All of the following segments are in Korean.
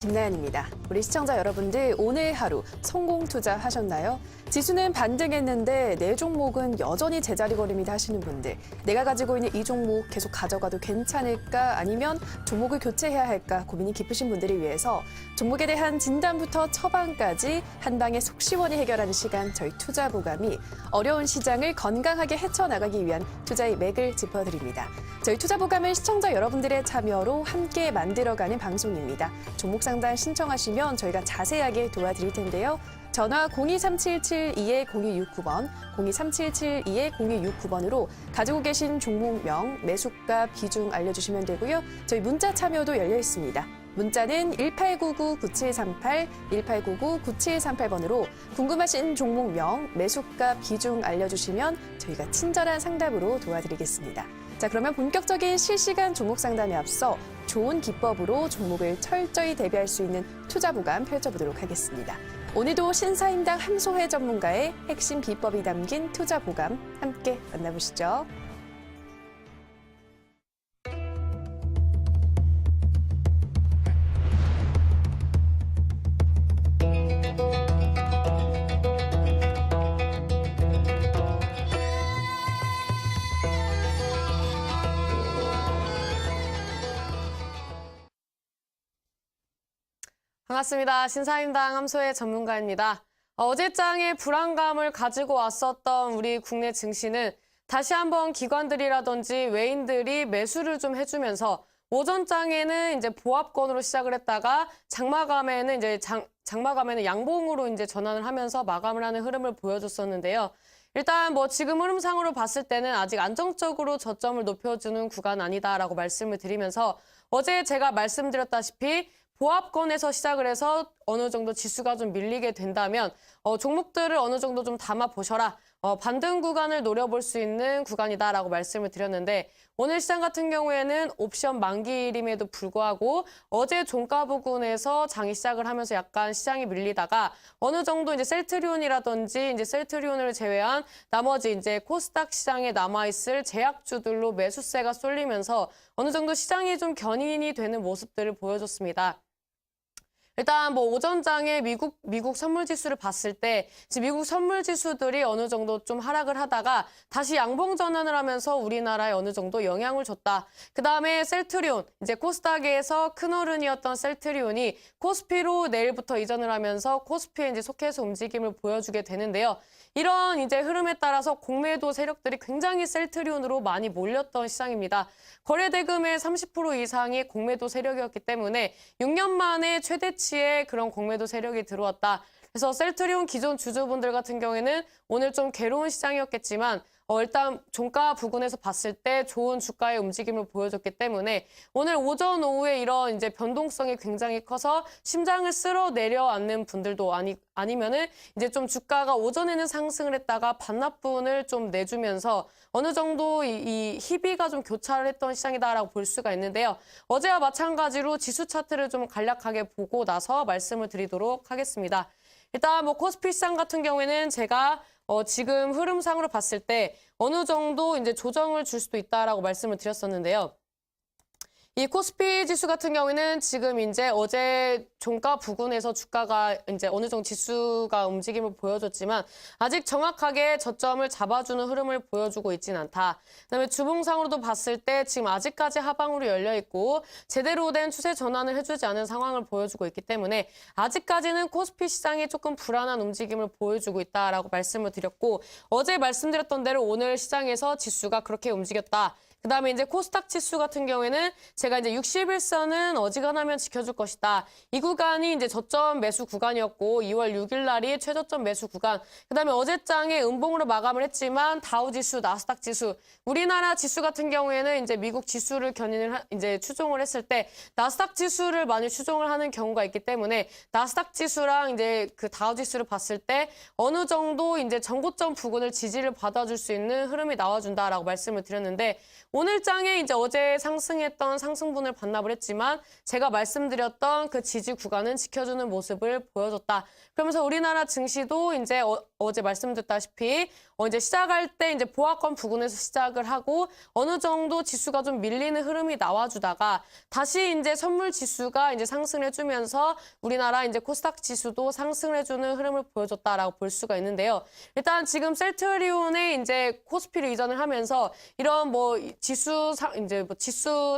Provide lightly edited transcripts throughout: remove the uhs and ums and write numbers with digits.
김나연입니다. 우리 시청자 여러분들 오늘 하루 성공 투자하셨나요? 지수는 반등했는데 내 종목은 여전히 제자리걸음이다 하시는 분들, 내가 가지고 있는 이 종목 계속 가져가도 괜찮을까 아니면 종목을 교체해야 할까 고민이 깊으신 분들을 위해서 종목에 대한 진단부터 처방까지 한 방에 속 시원히 해결하는 시간, 저희 투자보감이 어려운 시장을 건강하게 헤쳐나가기 위한 투자의 맥을 짚어드립니다. 저희 투자보감은 시청자 여러분들의 참여로 함께 만들어가는 방송입니다. 종목 상담 신청하시면 저희가 자세하게 도와드릴 텐데요. 전화 02377-2-0269번, 02377-2-0269번으로 가지고 계신 종목명, 매수가, 비중 알려주시면 되고요. 저희 문자 참여도 열려 있습니다. 문자는 1899-9738, 1899-9738번으로 궁금하신 종목명, 매수가, 비중 알려주시면 저희가 친절한 상담으로 도와드리겠습니다. 자, 그러면 본격적인 실시간 종목 상담에 앞서 좋은 기법으로 종목을 철저히 대비할 수 있는 투자보감 펼쳐보도록 하겠습니다. 오늘도 신사임당 함소혜 전문가의 핵심 비법이 담긴 투자보감 함께 만나보시죠. 반갑습니다. 신사임당 함소혜 전문가입니다. 어제장에 불안감을 가지고 왔었던 우리 국내 증시는 다시 한번 기관들이라든지 외인들이 매수를 좀 해주면서 오전장에는 이제 보합권으로 시작을 했다가 장마감에는 양봉으로 이제 전환을 하면서 마감을 하는 흐름을 보여줬었는데요. 일단 지금 흐름상으로 봤을 때는 아직 안정적으로 저점을 높여주는 구간 아니다라고 말씀을 드리면서 어제 제가 말씀드렸다시피 보합권에서 시작을 해서 어느 정도 지수가 좀 밀리게 된다면 종목들을 어느 정도 좀 담아보셔라. 반등 구간을 노려볼 수 있는 구간이다라고 말씀을 드렸는데 오늘 시장 같은 경우에는 옵션 만기일임에도 불구하고 어제 종가 부근에서 장이 시작을 하면서 약간 시장이 밀리다가 어느 정도 이제 셀트리온이라든지 이제 셀트리온을 제외한 나머지 이제 코스닥 시장에 남아있을 제약주들로 매수세가 쏠리면서 어느 정도 시장이 좀 견인이 되는 모습들을 보여줬습니다. 일단 오전장에 미국 선물 지수를 봤을 때 지금 미국 선물 지수들이 어느 정도 좀 하락을 하다가 다시 양봉 전환을 하면서 우리나라에 어느 정도 영향을 줬다. 그다음에 셀트리온, 이제 코스닥에서 큰 어른이었던 셀트리온이 코스피로 내일부터 이전을 하면서 코스피에 이제 속해서 움직임을 보여주게 되는데요. 이런 이제 흐름에 따라서 공매도 세력들이 굉장히 셀트리온으로 많이 몰렸던 시장입니다. 거래 대금의 30% 이상이 공매도 세력이었기 때문에 6년 만에 최대치의 그런 공매도 세력이 들어왔다. 그래서 셀트리온 기존 주주분들 같은 경우에는 오늘 좀 괴로운 시장이었겠지만 일단 종가 부근에서 봤을 때 좋은 주가의 움직임을 보여줬기 때문에 오늘 오전 오후에 이런 이제 변동성이 굉장히 커서 심장을 쓸어 내려앉는 분들도 아니면은 이제 좀 주가가 오전에는 상승을 했다가 반납분을 좀 내주면서 어느 정도 이 희비가 좀 교차를 했던 시장이다라고 볼 수가 있는데요. 어제와 마찬가지로 지수 차트를 좀 간략하게 보고 나서 말씀을 드리도록 하겠습니다. 일단 코스피 시장 같은 경우에는 제가 지금 흐름상으로 봤을 때 어느 정도 이제 조정을 줄 수도 있다라고 말씀을 드렸었는데요. 이 코스피 지수 같은 경우에는 지금 이제 어제 종가 부근에서 주가가 이제 어느 정도 지수가 움직임을 보여줬지만 아직 정확하게 저점을 잡아주는 흐름을 보여주고 있지는 않다. 그다음에 주봉상으로도 봤을 때 지금 아직까지 하방으로 열려 있고 제대로 된 추세 전환을 해주지 않은 상황을 보여주고 있기 때문에 아직까지는 코스피 시장이 조금 불안한 움직임을 보여주고 있다라고 말씀을 드렸고 어제 말씀드렸던 대로 오늘 시장에서 지수가 그렇게 움직였다. 그다음에 이제 코스닥 지수 같은 경우에는 제가 이제 61선은 어지간하면 지켜줄 것이다. 이 구간이 이제 저점 매수 구간이었고 2월 6일 날이 최저점 매수 구간. 그다음에 어제장에 음봉으로 마감을 했지만 다우 지수, 나스닥 지수, 우리나라 지수 같은 경우에는 이제 미국 지수를 이제 추종을 했을 때 나스닥 지수를 많이 추종을 하는 경우가 있기 때문에 나스닥 지수랑 이제 그 다우 지수를 봤을 때 어느 정도 이제 전고점 부근을 지지를 받아줄 수 있는 흐름이 나와준다라고 말씀을 드렸는데. 오늘 장에 이제 어제 상승했던 상승분을 반납을 했지만 제가 말씀드렸던 그 지지 구간은 지켜주는 모습을 보여줬다. 그러면서 우리나라 증시도 이제 어제 말씀드렸다시피 이제 시작할 때 이제 보합권 부근에서 시작을 하고 어느 정도 지수가 좀 밀리는 흐름이 나와주다가 다시 이제 선물 지수가 이제 상승해주면서 우리나라 이제 코스닥 지수도 상승해주는 흐름을 보여줬다라고 볼 수가 있는데요. 일단 지금 셀트리온에 이제 코스피를 이전을 하면서 이런 뭐 지수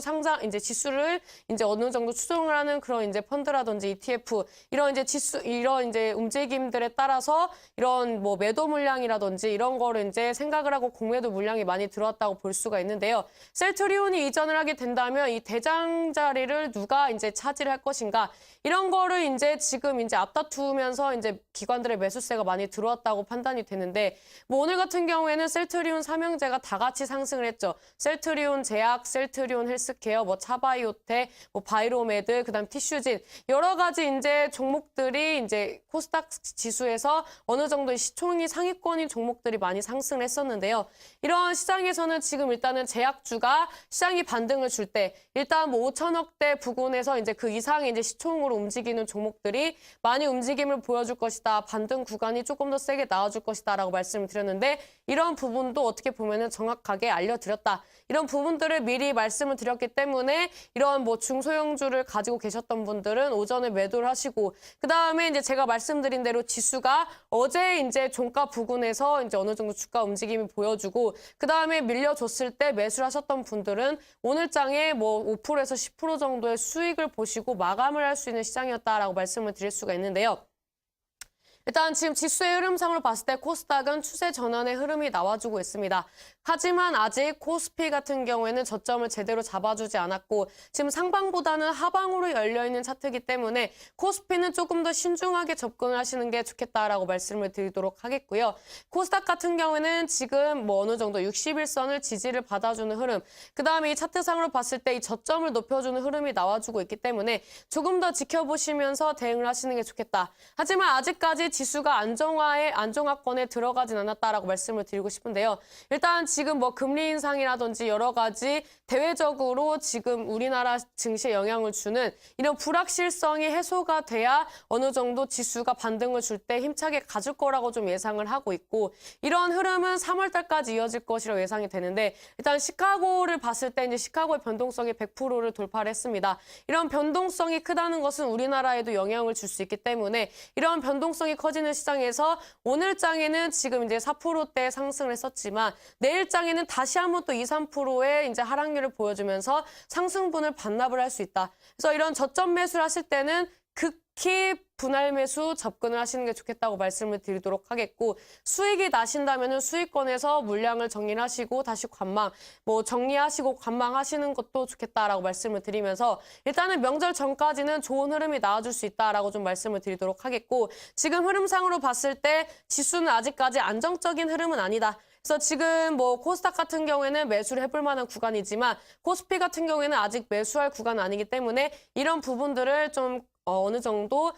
상장 이제 지수를 이제 어느 정도 추종을 하는 그런 이제 펀드라든지 ETF 이런 이제 움직임들에 따라서 이런 뭐 매도 물량이라든지 이런 거를 이제 생각을 하고 공매도 물량이 많이 들어왔다고 볼 수가 있는데요. 셀트리온이 이전을 하게 된다면 이 대장 자리를 누가 이제 차지를 할 것인가 이런 거를 이제 지금 이제 앞다투면서 이제 기관들의 매수세가 많이 들어왔다고 판단이 되는데 뭐 오늘 같은 경우에는 셀트리온 삼형제가 다 같이 상승을 했죠. 셀트리온 제약, 셀트리온 헬스케어, 뭐 차바이오텍, 뭐 바이로메드, 그다음 티슈진 여러 가지 이제 종목들이 이제 코스닥 지수에서 어느 정도 시총이 상위권인 종목들이 많이 상승을 했었는데요. 이런 시장에서는 지금 일단은 제약주가 시장이 반등을 줄 때 일단 뭐 5천억대 부근에서 이제 그 이상의 이제 시총으로 움직이는 종목들이 많이 움직임을 보여줄 것이다. 반등 구간이 조금 더 세게 나와줄 것이다라고 말씀을 드렸는데 이런 부분도 어떻게 보면은 정확하게 알려드렸다. 이런 부분들을 미리 말씀을 드렸기 때문에 이런 뭐 중소형주를 가지고 계셨던 분들은 오전에 매도를 하시고 그다음에 이제 제가 말씀드린 대로 지수가 어제 이제 종가 부근에서 이제 어느 정도 주가 움직임이 보여주고 그다음에 밀려줬을 때 매수를 하셨던 분들은 오늘 장에 뭐 5%에서 10% 정도의 수익을 보시고 마감을 할 수 있는 시장이었다라고 말씀을 드릴 수가 있는데요. 일단 지금 지수의 흐름상으로 봤을 때 코스닥은 추세 전환의 흐름이 나와주고 있습니다. 하지만 아직 코스피 같은 경우에는 저점을 제대로 잡아주지 않았고 지금 상방보다는 하방으로 열려있는 차트이기 때문에 코스피는 조금 더 신중하게 접근을 하시는 게 좋겠다라고 말씀을 드리도록 하겠고요. 코스닥 같은 경우에는 지금 뭐 어느 정도 60일선을 지지를 받아주는 흐름 그다음에 이 차트상으로 봤을 때 이 저점을 높여주는 흐름이 나와주고 있기 때문에 조금 더 지켜보시면서 대응을 하시는 게 좋겠다. 하지만 아직까지 지수가 안정화권에 들어가진 않았다라고 말씀을 드리고 싶은데요. 일단 지금 뭐 금리 인상이라든지 여러 가지 대외적으로 지금 우리나라 증시에 영향을 주는 이런 불확실성이 해소가 돼야 어느 정도 지수가 반등을 줄 때 힘차게 가줄 거라고 좀 예상을 하고 있고 이런 흐름은 3월 달까지 이어질 것이라고 예상이 되는데 일단 시카고를 봤을 때 이제 시카고의 변동성이 100%를 돌파를 했습니다. 이런 변동성이 크다는 것은 우리나라에도 영향을 줄 수 있기 때문에 이런 변동성이 커지는 시장에서 오늘 장에는 지금 이제 4%대 상승을 했었지만 내일 장에는 다시 한번 또 2, 3%의 이제 하락률을 보여주면서 상승분을 반납을 할 수 있다. 그래서 이런 저점 매수를 하실 때는 극히 분할 매수 접근을 하시는 게 좋겠다고 말씀을 드리도록 하겠고 수익이 나신다면 수익권에서 물량을 정리를 하시고 다시 관망, 뭐 정리하시고 관망하시는 것도 좋겠다라고 말씀을 드리면서 일단은 명절 전까지는 좋은 흐름이 나와줄 수 있다라고 좀 말씀을 드리도록 하겠고 지금 흐름상으로 봤을 때 지수는 아직까지 안정적인 흐름은 아니다. 그래서 지금 뭐 코스닥 같은 경우에는 매수를 해볼 만한 구간이지만 코스피 같은 경우에는 아직 매수할 구간은 아니기 때문에 이런 부분들을 좀 어느 정도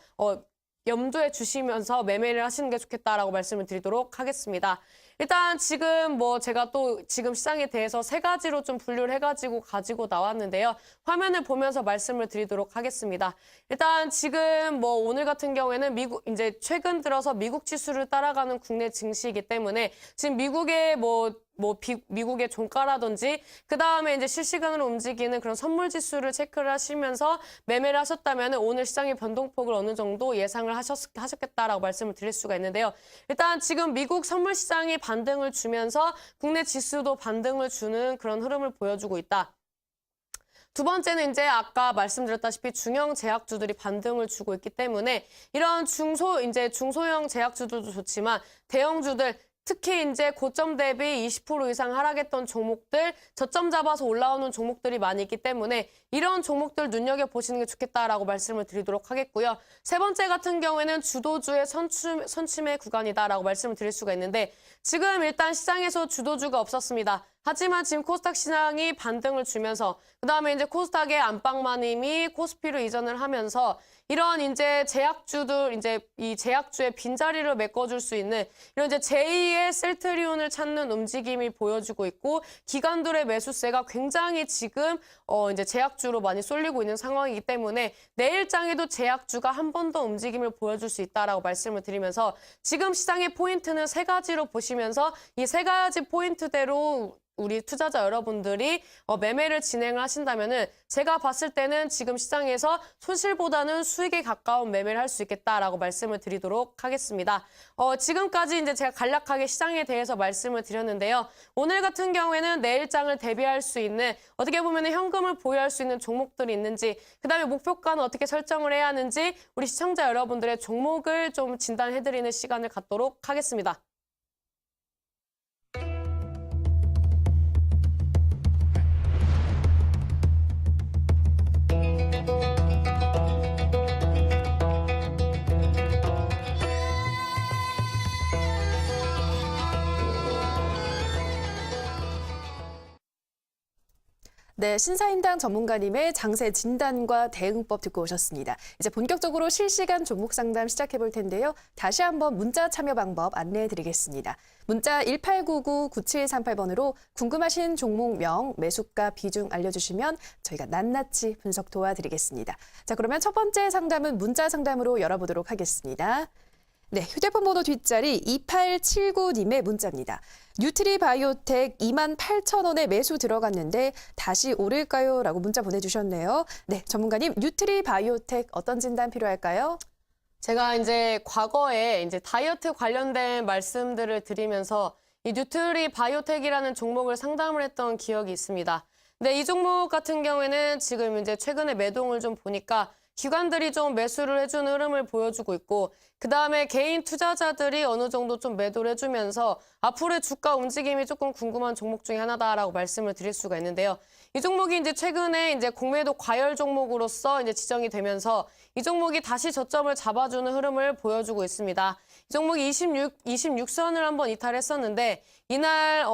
염두에 주시면서 매매를 하시는 게 좋겠다라고 말씀을 드리도록 하겠습니다. 일단 지금 뭐 제가 또 지금 시장에 대해서 세 가지로 좀 분류를 해가지고 가지고 나왔는데요. 화면을 보면서 말씀을 드리도록 하겠습니다. 일단 지금 뭐 오늘 같은 경우에는 이제 최근 들어서 미국 지수를 따라가는 국내 증시이기 때문에 지금 미국의 미국의 종가라든지 그다음에 이제 실시간으로 움직이는 그런 선물 지수를 체크를 하시면서 매매를 하셨다면 오늘 시장의 변동폭을 어느 정도 예상을 하셨겠다라고 말씀을 드릴 수가 있는데요. 일단 지금 미국 선물 시장이 반등을 주면서 국내 지수도 반등을 주는 그런 흐름을 보여주고 있다. 두 번째는 이제 아까 말씀드렸다시피 중형 제약주들이 반등을 주고 있기 때문에 이런 중소형 제약주들도 좋지만 대형주들 특히 이제 고점 대비 20% 이상 하락했던 종목들, 저점 잡아서 올라오는 종목들이 많이 있기 때문에 이런 종목들 눈여겨보시는 게 좋겠다라고 말씀을 드리도록 하겠고요. 세 번째 같은 경우에는 주도주의 선침의 구간이다라고 말씀을 드릴 수가 있는데 지금 일단 시장에서 주도주가 없었습니다. 하지만 지금 코스닥 시장이 반등을 주면서 그다음에 이제 코스닥의 안방마님이 코스피로 이전을 하면서 이런 이제 제약주들 이제 이 제약주의 빈자리를 메꿔줄 수 있는 이런 이제 제2의 셀트리온을 찾는 움직임이 보여주고 있고 기관들의 매수세가 굉장히 지금 이제 제약주로 많이 쏠리고 있는 상황이기 때문에 내일장에도 제약주가 한 번 더 움직임을 보여줄 수 있다라고 말씀을 드리면서 지금 시장의 포인트는 세 가지로 보시면서 이 세 가지 포인트대로 우리 투자자 여러분들이 매매를 진행을 하신다면은 제가 봤을 때는 지금 시장에서 손실보다는 수익에 가까운 매매를 할 수 있겠다라고 말씀을 드리도록 하겠습니다. 지금까지 이제 제가 간략하게 시장에 대해서 말씀을 드렸는데요. 오늘 같은 경우에는 내일장을 대비할 수 있는 어떻게 보면 현금을 보유할 수 있는 종목들이 있는지 그다음에 목표가는 어떻게 설정을 해야 하는지 우리 시청자 여러분들의 종목을 좀 진단해드리는 시간을 갖도록 하겠습니다. 네, 신사임당 전문가님의 장세 진단과 대응법 듣고 오셨습니다. 이제 본격적으로 실시간 종목 상담 시작해 볼 텐데요. 다시 한번 문자 참여 방법 안내해 드리겠습니다. 문자 1899-9738번으로 궁금하신 종목명, 매수가, 비중 알려주시면 저희가 낱낱이 분석 도와드리겠습니다. 자, 그러면 첫 번째 상담은 문자 상담으로 열어보도록 하겠습니다. 네, 휴대폰 번호 뒷자리 2879님의 문자입니다. 뉴트리 바이오텍 28,000원에 매수 들어갔는데 다시 오를까요? 라고 문자 보내주셨네요. 네, 전문가님, 뉴트리 바이오텍 어떤 진단 필요할까요? 제가 이제 과거에 이제 다이어트 관련된 말씀들을 드리면서 이 뉴트리 바이오텍이라는 종목을 상담을 했던 기억이 있습니다. 근데 이 종목 같은 경우에는 지금 이제 최근에 매동을 좀 보니까 기관들이 좀 매수를 해주는 흐름을 보여주고 있고 그다음에 개인 투자자들이 어느 정도 좀 매도를 해주면서 앞으로의 주가 움직임이 조금 궁금한 종목 중에 하나다라고 말씀을 드릴 수가 있는데요. 이 종목이 이제 최근에 이제 공매도 과열 종목으로서 이제 지정이 되면서 이 종목이 다시 저점을 잡아주는 흐름을 보여주고 있습니다. 이 종목이 26선을 한번 이탈했었는데 이날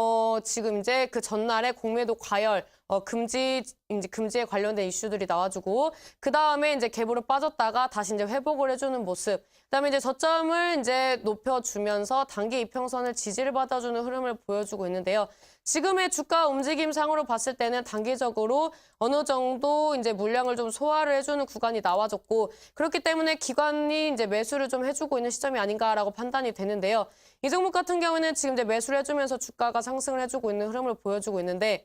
지금 이제 그 전날에 공매도 과열 금지에 관련된 이슈들이 나와주고 그 다음에 이제 갭으로 빠졌다가 다시 이제 회복을 해주는 모습. 그다음에 이제 저점을 이제 높여주면서 단기 이평선을 지지를 받아주는 흐름을 보여주고 있는데요. 지금의 주가 움직임상으로 봤을 때는 단기적으로 어느 정도 이제 물량을 좀 소화를 해주는 구간이 나와줬고 그렇기 때문에 기관이 이제 매수를 좀 해주고 있는 시점이 아닌가라고 판단이 되는데요. 이 종목 같은 경우는 지금 이제 매수를 해주면서 주가가 상승을 해주고 있는 흐름을 보여주고 있는데.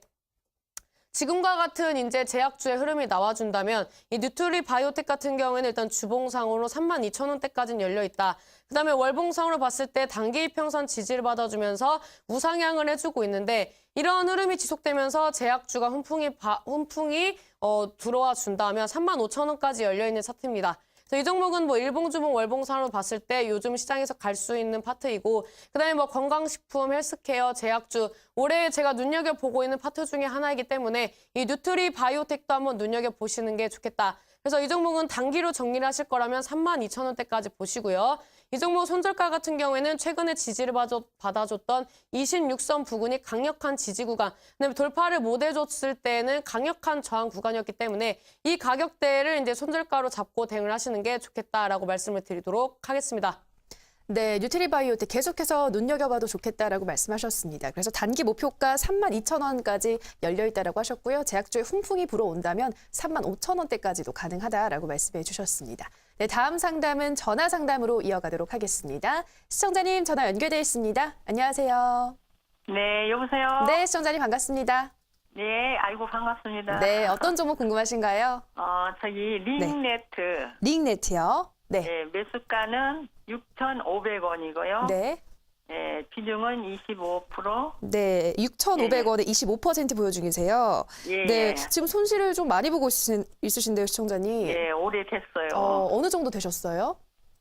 지금과 같은 이제 제약주의 흐름이 나와준다면 이 뉴트리 바이오텍 같은 경우에는 일단 주봉상으로 32,000원대까지는 열려 있다. 그다음에 월봉상으로 봤을 때 단기 이평선 지지를 받아주면서 우상향을 해주고 있는데 이런 흐름이 지속되면서 제약주가 훈풍이 들어와 준다면 35,000원까지 열려 있는 차트입니다. 이 종목은 뭐 일봉주봉, 월봉상으로 봤을 때 요즘 시장에서 갈 수 있는 파트이고 그다음에 뭐 건강식품, 헬스케어, 제약주 올해 제가 눈여겨보고 있는 파트 중에 하나이기 때문에 이 뉴트리 바이오텍도 한번 눈여겨보시는 게 좋겠다. 그래서 이 종목은 단기로 정리를 하실 거라면 32,000원대까지 보시고요. 이 종목 손절가 같은 경우에는 최근에 지지를 받아줬던 26선 부근이 강력한 지지 구간, 그다음에 돌파를 못 해줬을 때는 강력한 저항 구간이었기 때문에 이 가격대를 이제 손절가로 잡고 대응을 하시는 게 좋겠다라고 말씀을 드리도록 하겠습니다. 네, 뉴트리바이오텍 계속해서 눈여겨봐도 좋겠다라고 말씀하셨습니다. 그래서 단기 목표가 32,000원까지 열려있다라고 하셨고요. 제약주의 훈풍이 불어온다면 35,000원대까지도 가능하다라고 말씀해 주셨습니다. 네, 다음 상담은 전화 상담으로 이어가도록 하겠습니다. 시청자님 전화 연결돼 있습니다. 안녕하세요. 네, 여보세요? 네, 시청자님 반갑습니다. 네, 아이고, 반갑습니다. 네, 어떤 종목 궁금하신가요? 저기, 링네트. 링네트요. 네. 네, 매수가는 6,500원이고요. 네. 네, 비중은 25%. 네, 6,500원에 25% 보여 중이세요. 예. 네, 지금 손실을 좀 많이 보고 있으신데요, 시청자님. 예, 오래됐어요. 어느 정도 되셨어요?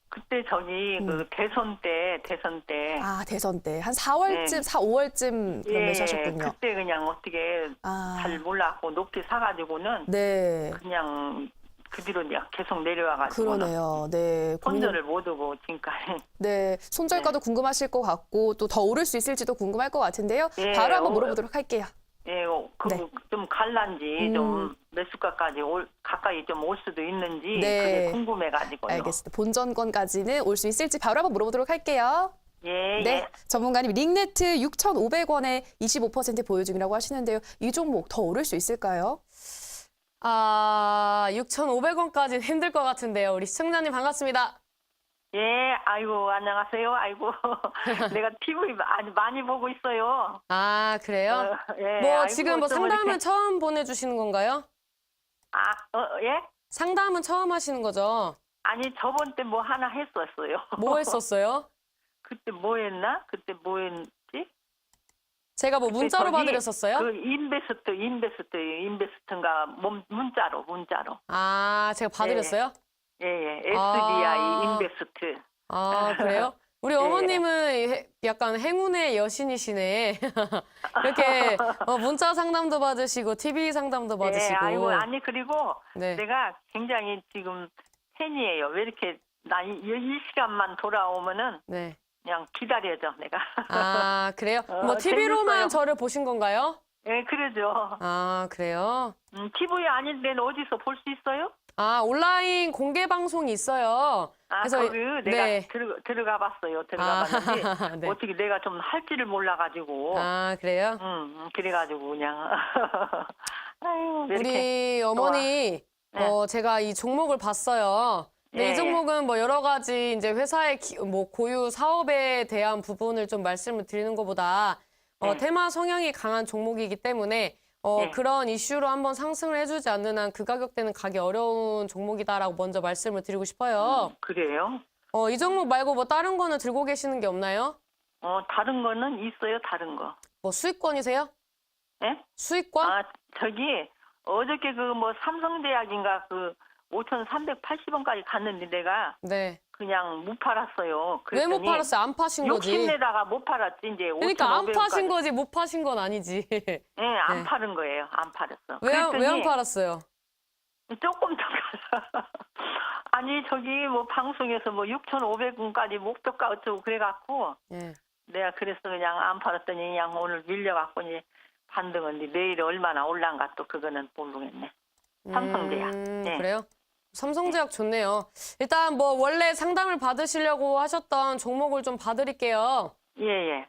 그때 저기, 그 대선 때. 아, 대선 때. 한 4월쯤, 네. 4, 5월쯤 그런 매수하셨군요. 그때 그냥 어떻게 잘 몰랐고 높게 사가지고는 네. 그냥 그 뒤로 내가 계속 내려와가지고. 그러네요. 네. 고민을 손절을 못 오고 지금까지. 네, 손절가도 궁금하실 것 같고 또 더 오를 수 있을지도 궁금할 것 같은데요. 예, 바로 한번 물어보도록 할게요. 예, 네. 좀 갈란지 좀 몇 수가까지 가까이 좀 올 수도 있는지 네. 그게 궁금해가지고요. 알겠습니다. 본전권까지는 올 수 있을지 바로 한번 물어보도록 할게요. 예, 네, 예. 전문가님 링네트 6,500원에 25% 보유 중이라고 하시는데요. 이 종목 더 오를 수 있을까요? 6,500원까지는 힘들 것 같은데요. 우리 시청자님 반갑습니다. 예, 아이고 안녕하세요. 아이고 내가 TV 많이 보고 있어요. 아, 그래요? 예, 뭐 아이고, 지금 뭐 좀 상담을 이렇게- 처음 보내주시는 건가요? 예? 상담은 처음 하시는 거죠? 아니 저번 때 뭐 하나 했었어요. 뭐 했었어요? 그때 뭐 했나? 그때 뭐 했지? 제가 뭐 문자로 저기 봐드렸었어요? 그 인베스트인가 문자로. 아, 제가 봐드렸어요? 예, SBI 아. 인베스트. 아, 그래요? 우리 예. 어머님은 약간 행운의 여신이시네. 이렇게 문자 상담도 받으시고 TV 상담도 예, 받으시고. 아이고 아니 그리고 네. 내가 굉장히 지금 팬이에요. 왜 이렇게 이 시간만 돌아오면은 네. 그냥 기다려줘 내가. 아, 그래요? 뭐 TV로만 재밌어요. 저를 보신 건가요? 예, 그러죠. 아, 그래요? TV 아닌데 어디서 볼 수 있어요? 아, 온라인 공개 방송이 있어요. 그래서 거기 내가 네. 들어가 봤어요. 들어가 봤는데 네. 어떻게 내가 좀 할지를 몰라가지고. 아, 그래요? 그래가지고 그냥. 아유, 왜 이렇게 우리 어머니, 네. 제가 이 종목을 봤어요. 근데 예, 이 종목은 뭐 여러 가지 이제 회사의 뭐 고유 사업에 대한 부분을 좀 말씀을 드리는 것보다 네. 테마 성향이 강한 종목이기 때문에 네. 그런 이슈로 한번 상승을 해주지 않는 한 그 가격대는 가기 어려운 종목이다라고 먼저 말씀을 드리고 싶어요. 그래요? 이 종목 말고 뭐 다른 거는 들고 계시는 게 없나요? 다른 거는 있어요, 다른 거. 뭐 수익권이세요? 예? 수익권? 저기, 어저께 그 뭐 삼성제약인가 그 5,380원까지 갔는데 내가 네. 그냥 못 팔았어요. 왜 못 팔았어요? 안 파신 거지. 욕심내다가 못 팔았지, 이제. 그러니까 안 5,500원까지. 파신 거지 못 파신 건 아니지. 예, 안 네. 파는 거예요. 안 팔았어. 왜 안 그랬더니 팔았어요? 조금 더 팔아. 아니, 저기 뭐 방송에서 뭐 6,500원까지 목표가 어쩌고 그래갖고 예. 내가 그래서 그냥 안 팔았더니 그냥 오늘 밀려갖고 이제 반등은 이제 내일 얼마나 올란가 또 그거는 모르겠네. 삼성제약. 네. 그래요? 삼성제약 좋네요. 일단 뭐 원래 상담을 받으시려고 하셨던 종목을 좀 봐드릴게요. 예.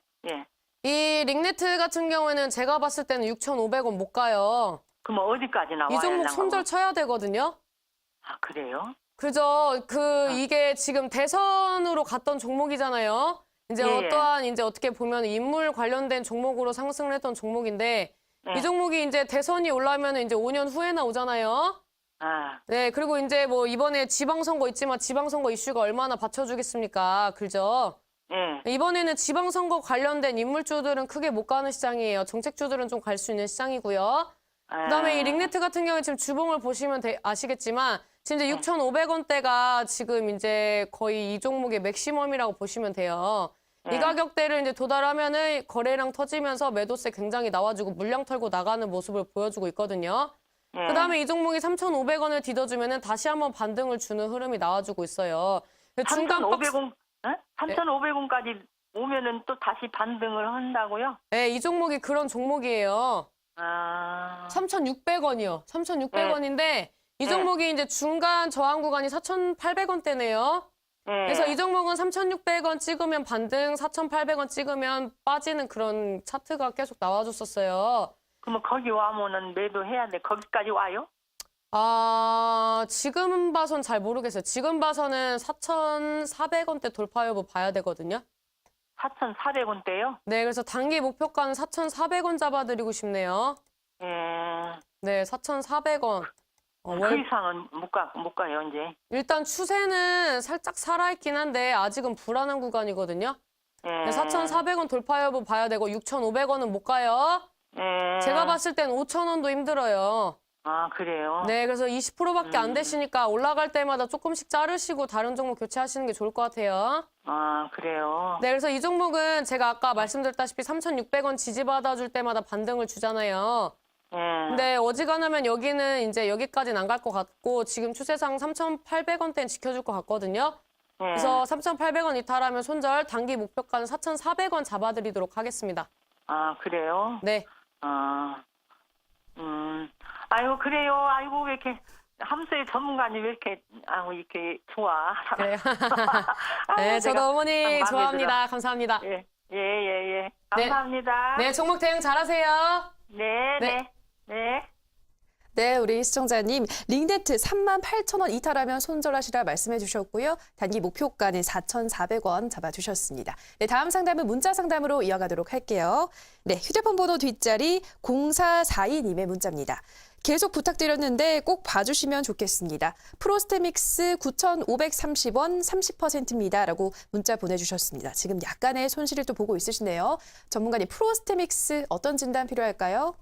이 링네트 같은 경우에는 제가 봤을 때는 6,500원 못 가요. 그럼 어디까지 나와요? 이 종목 손절 쳐야 되거든요. 그래요? 그죠? 이게 지금 대선으로 갔던 종목이잖아요. 이제 예. 어떠한 이제 어떻게 보면 인물 관련된 종목으로 상승을 했던 종목인데 네. 이 종목이 이제 대선이 올라오면 이제 5년 후에 나오잖아요. 네, 그리고 이제 뭐 이번에 지방선거 있지만 지방선거 이슈가 얼마나 받쳐주겠습니까? 그죠? 예. 이번에는 지방선거 관련된 인물주들은 크게 못 가는 시장이에요. 정책주들은 좀 갈 수 있는 시장이고요. 그다음에 이 링네트 같은 경우에 지금 주봉을 보시면 아시겠지만 지금 이제 6,500원대가 지금 이제 거의 이 종목의 맥시멈이라고 보시면 돼요. 이 가격대를 이제 도달하면은 거래량 터지면서 매도세 굉장히 나와주고 물량 털고 나가는 모습을 보여주고 있거든요. 그다음에 이 종목이 3,500원을 디뎌주면은 다시 한번 반등을 주는 흐름이 나와주고 있어요. 중간 박스 3,500원까지 오면은 또 다시 반등을 한다고요? 네, 이 종목이 그런 종목이에요. 3,600원이요. 3,600원인데 이 종목이 이제 중간 저항 구간이 4,800원대네요. 그래서 이 종목은 3,600원 찍으면 반등, 4,800원 찍으면 빠지는 그런 차트가 계속 나와줬었어요. 그러면 거기 와면은 매도해야 돼. 거기까지 와요? 지금 봐선 잘 모르겠어요. 지금 봐서는 4,400원대 돌파 여부 봐야 되거든요. 4,400원대요? 네, 그래서 단기 목표가는 4,400원 잡아드리고 싶네요. 예. 네, 4,400원. 그 이상은 못 가요, 이제. 일단 추세는 살짝 살아있긴 한데 아직은 불안한 구간이거든요. 예. 네, 4,400원 돌파 여부 봐야 되고 6,500원은 못 가요. 예. 제가 봤을 땐 5,000원도 힘들어요. 그래요? 네, 그래서 20%밖에 안 되시니까 올라갈 때마다 조금씩 자르시고 다른 종목 교체하시는 게 좋을 것 같아요. 그래요? 네, 그래서 이 종목은 제가 아까 말씀드렸다시피 3,600원 지지받아줄 때마다 반등을 주잖아요. 근데 어지간하면 여기는 이제 여기까지는 안 갈 것 같고 지금 추세상 3,800원대는 지켜줄 것 같거든요. 그래서 3,800원 이탈하면 손절, 단기 목표가는 4,400원 잡아드리도록 하겠습니다. 아, 그래요? 네. 아, 아이고, 그래요. 아이고, 왜 이렇게, 함수의 전문가님 왜 이렇게, 이렇게 좋아. 그래요. 아이고, 네, 저도 내가 어머니 마음에 좋아합니다. 감사합니다. 들어. 예. 감사합니다. 네, 종목 대응 잘하세요. 네. 네, 우리 시청자님, 링네트 38,000원 이탈하면 손절하시라 말씀해 주셨고요. 단기 목표가는 4,400원 잡아주셨습니다. 네, 다음 상담은 문자 상담으로 이어가도록 할게요. 네, 휴대폰 번호 뒷자리 0442님의 문자입니다. 계속 부탁드렸는데 꼭 봐주시면 좋겠습니다. 프로스테믹스 9,530원 30%입니다. 라고 문자 보내주셨습니다. 지금 약간의 손실을 또 보고 있으시네요. 전문가님, 프로스테믹스 어떤 진단 필요할까요?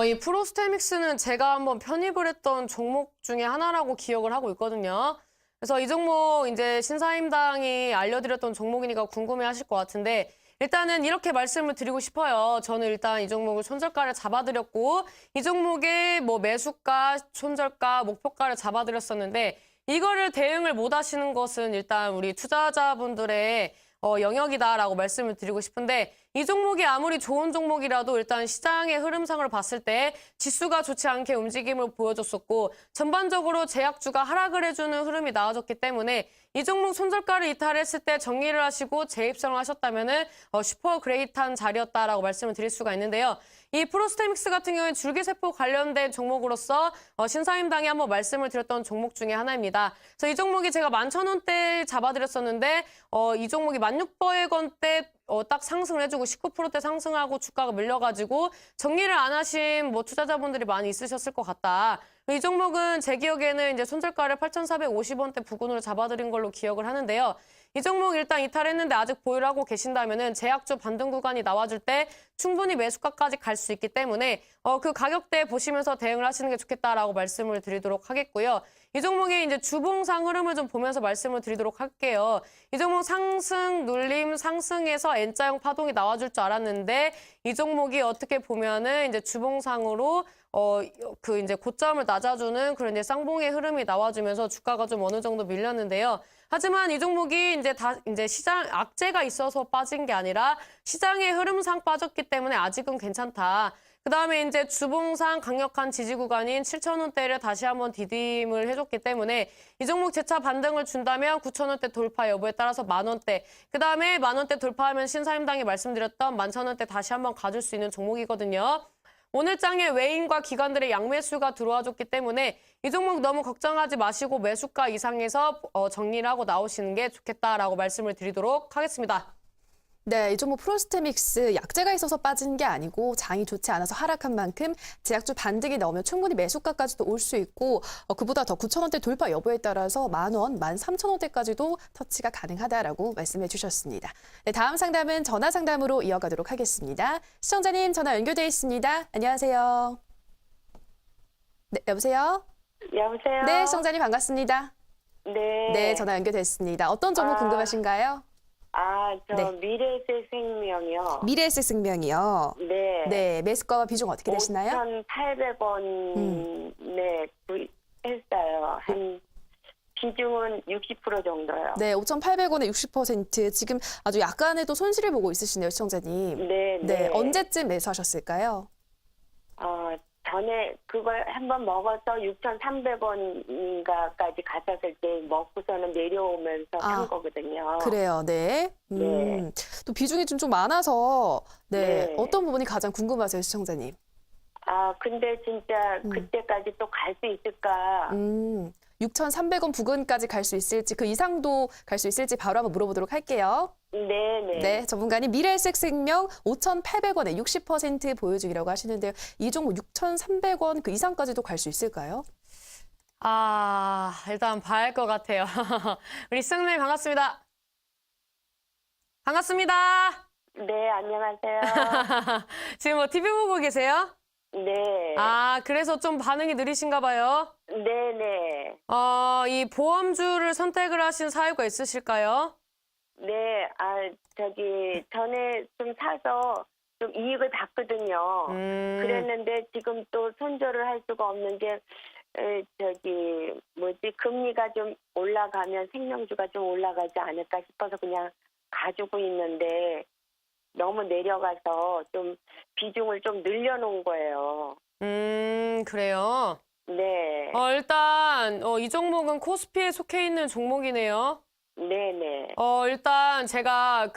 이 프로스테믹스는 제가 한번 편입을 했던 종목 중에 하나라고 기억을 하고 있거든요. 그래서 이 종목 이제 신사임당이 알려드렸던 종목이니까 궁금해하실 것 같은데 일단은 이렇게 말씀을 드리고 싶어요. 저는 일단 이 종목을 손절가를 잡아드렸고 이 종목의 뭐 매수가, 손절가, 목표가를 잡아드렸었는데 이거를 대응을 못 하시는 것은 일단 우리 투자자분들의 영역이다라고 말씀을 드리고 싶은데 이 종목이 아무리 좋은 종목이라도 일단 시장의 흐름상을 봤을 때 지수가 좋지 않게 움직임을 보여줬었고 전반적으로 제약주가 하락을 해주는 흐름이 나와줬기 때문에 이 종목 손절가를 이탈했을 때 정리를 하시고 재입성을 하셨다면은 슈퍼 그레이트한 자리였다라고 말씀을 드릴 수가 있는데요. 이 프로스테믹스 같은 경우는 줄기세포 관련된 종목으로서 신사임당에 한번 말씀을 드렸던 종목 중에 하나입니다. 그래서 이 종목이 제가 11,000원대 잡아드렸었는데 이 종목이 16,000원대 딱 상승을 해주고 19%대 상승하고 주가가 밀려가지고 정리를 안 하신 뭐 투자자분들이 많이 있으셨을 것 같다. 이 종목은 제 기억에는 이제 손절가를 8,450원대 부근으로 잡아드린 걸로 기억을 하는데요. 이 종목 일단 이탈했는데 아직 보유를 하고 계신다면은 제약주 반등 구간이 나와줄 때 충분히 매수가까지 갈 수 있기 때문에 그 가격대 보시면서 대응을 하시는 게 좋겠다라고 말씀을 드리도록 하겠고요. 이 종목의 이제 주봉상 흐름을 좀 보면서 말씀을 드리도록 할게요. 이 종목 상승, 눌림, 상승에서 N자형 파동이 나와줄 줄 알았는데 이 종목이 어떻게 보면은 이제 주봉상으로 그 이제 고점을 낮아주는 그런 이제 쌍봉의 흐름이 나와주면서 주가가 좀 어느 정도 밀렸는데요. 하지만 이 종목이 이제 시장 악재가 있어서 빠진 게 아니라 시장의 흐름상 빠졌기 때문에 아직은 괜찮다. 그다음에 이제 주봉상 강력한 지지 구간인 7,000원대를 다시 한번 디딤을 해줬기 때문에 이 종목 재차 반등을 준다면 9,000원대 돌파 여부에 따라서 10,000원대, 그다음에 10,000원대 돌파하면 신사임당이 말씀드렸던 11,000원대 다시 한번 가줄 수 있는 종목이거든요. 오늘 장에 외인과 기관들의 양매수가 들어와줬기 때문에 이 종목 너무 걱정하지 마시고 매수가 이상에서 정리를 하고 나오시는 게 좋겠다라고 말씀을 드리도록 하겠습니다. 네, 이 종목 프로스테믹스 약재가 있어서 빠진 게 아니고 장이 좋지 않아서 하락한 만큼 제약주 반등이 나오면 충분히 매수가까지도 올 수 있고 그보다 더 9,000원대 돌파 여부에 따라서 10,000원, 13,000원대까지도 터치가 가능하다라고 말씀해 주셨습니다. 네, 다음 상담은 전화 상담으로 이어가도록 하겠습니다. 시청자님 전화 연결돼 있습니다. 안녕하세요. 네, 여보세요? 여보세요? 네, 시청자님 반갑습니다. 네. 네, 전화 연결됐습니다. 어떤 종목 궁금하신가요? 저 네. 미래세 생명이요. 미래에셋 생명이요. 네. 네, 매수가와 비중 어떻게 되시나요? 5,800원 네, 했어요. 한 비중은 60% 정도요. 네, 5,800원에 60%. 지금 아주 약간의 또 손실을 보고 있으시네요, 시청자님. 네, 네, 언제쯤 매수하셨을까요? 전에 그걸 한번 먹어서 6,300원인가까지 갔었을 때 먹고서는 내려오면서 산 거거든요. 그래요, 네. 네. 또 비중이 좀 많아서, 네, 네. 어떤 부분이 가장 궁금하세요, 시청자님? 근데 진짜 그때까지 또 갈 수 있을까? 6,300원 부근까지 갈 수 있을지, 그 이상도 갈 수 있을지 바로 한번 물어보도록 할게요. 네네. 네, 전문가님 미래에셋 생명 5,800원에 60% 보여주기라고 하시는데요. 이 종목 6,300원 그 이상까지도 갈 수 있을까요? 일단 봐야 할 것 같아요. 우리 시청자님 반갑습니다. 반갑습니다. 네, 안녕하세요. 지금 뭐 TV 보고 계세요? 네. 그래서 좀 반응이 느리신가 봐요. 네네. 이 보험주를 선택을 하신 사유가 있으실까요? 네, 전에 좀 사서 좀 이익을 봤거든요. 그랬는데 지금 또 손절을 할 수가 없는 게 금리가 좀 올라가면 생명주가 좀 올라가지 않을까 싶어서 그냥 가지고 있는데 너무 내려가서 좀 비중을 좀 늘려놓은 거예요. 그래요. 네. 일단 이 종목은 코스피에 속해 있는 종목이네요. 네네. 일단 제가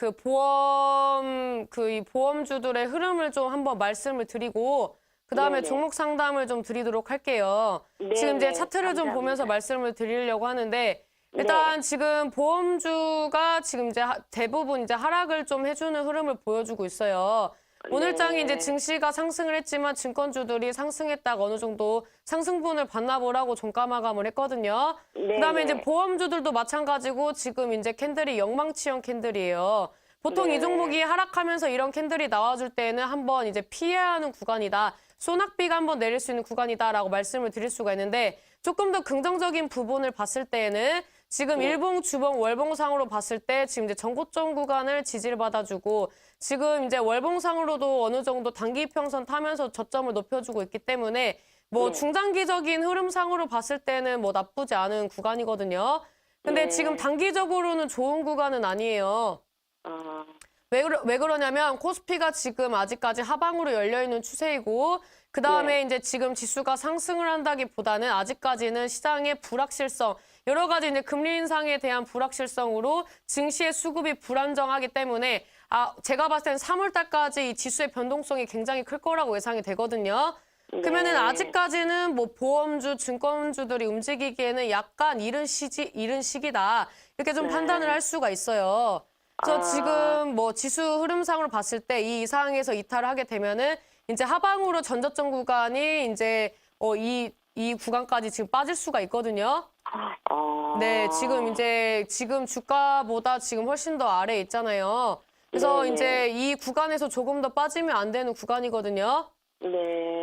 이 보험주들의 흐름을 좀 한번 말씀을 드리고, 그 다음에 네네. 종목 상담을 좀 드리도록 할게요. 지금 이제 네네. 차트를 좀 감사합니다. 보면서 말씀을 드리려고 하는데, 일단 지금 보험주가 지금 이제 대부분 이제 하락을 좀 해주는 흐름을 보여주고 있어요. 오늘장이 이제 증시가 상승을 했지만 증권주들이 상승했다가 어느 정도 상승분을 반납을 하고 종가 마감을 했거든요. 그다음에 이제 보험주들도 마찬가지고 지금 이제 캔들이 영망치형 캔들이에요. 보통 이 종목이 하락하면서 이런 캔들이 나와줄 때는 한번 이제 피해야 하는 구간이다. 소낙비가 한번 내릴 수 있는 구간이다라고 말씀을 드릴 수가 있는데, 조금 더 긍정적인 부분을 봤을 때에는 지금 일봉, 주봉, 월봉상으로 봤을 때 지금 이제 전고점 구간을 지지를 받아주고, 지금 이제 월봉상으로도 어느 정도 단기 이평선 타면서 저점을 높여주고 있기 때문에 뭐 중장기적인 흐름상으로 봤을 때는 뭐 나쁘지 않은 구간이거든요. 근데 지금 단기적으로는 좋은 구간은 아니에요. 왜 그러냐면 코스피가 지금 아직까지 하방으로 열려있는 추세이고, 그 다음에 이제 지금 지수가 상승을 한다기보다는 아직까지는 시장의 불확실성, 여러 가지 이제 금리 인상에 대한 불확실성으로 증시의 수급이 불안정하기 때문에 제가 봤을 때는 3월 달까지 이 지수의 변동성이 굉장히 클 거라고 예상이 되거든요. 그러면은 아직까지는 뭐 보험주, 증권주들이 움직이기에는 약간 이른 시기다. 이렇게 좀 판단을 할 수가 있어요. 그래서 지금 뭐 지수 흐름상으로 봤을 때 이 이상에서 이탈을 하게 되면은 이제 하방으로 전저점 구간이 이제 이 구간까지 지금 빠질 수가 있거든요. 네, 지금 주가보다 지금 훨씬 더 아래에 있잖아요. 그래서 이제 이 구간에서 조금 더 빠지면 안 되는 구간이거든요.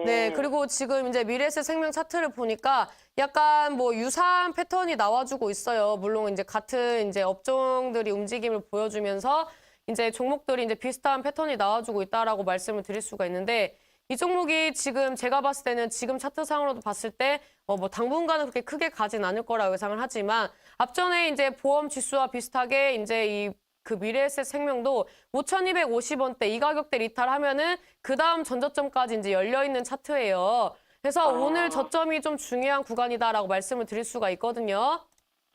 네, 그리고 지금 이제 미래에셋생명 차트를 보니까 약간 뭐 유사한 패턴이 나와주고 있어요. 물론 이제 같은 이제 업종들이 움직임을 보여주면서 이제 종목들이 이제 비슷한 패턴이 나와주고 있다라고 말씀을 드릴 수가 있는데, 이 종목이 지금 제가 봤을 때는 지금 차트상으로도 봤을 때 뭐 당분간은 그렇게 크게 가진 않을 거라고 예상을 하지만, 앞전에 이제 보험 지수와 비슷하게 이제 그 미래에셋 생명도 5,250원대 이 가격대 이탈하면은 그 다음 전저점까지 이제 열려 있는 차트예요. 그래서 오늘 저점이 좀 중요한 구간이다라고 말씀을 드릴 수가 있거든요.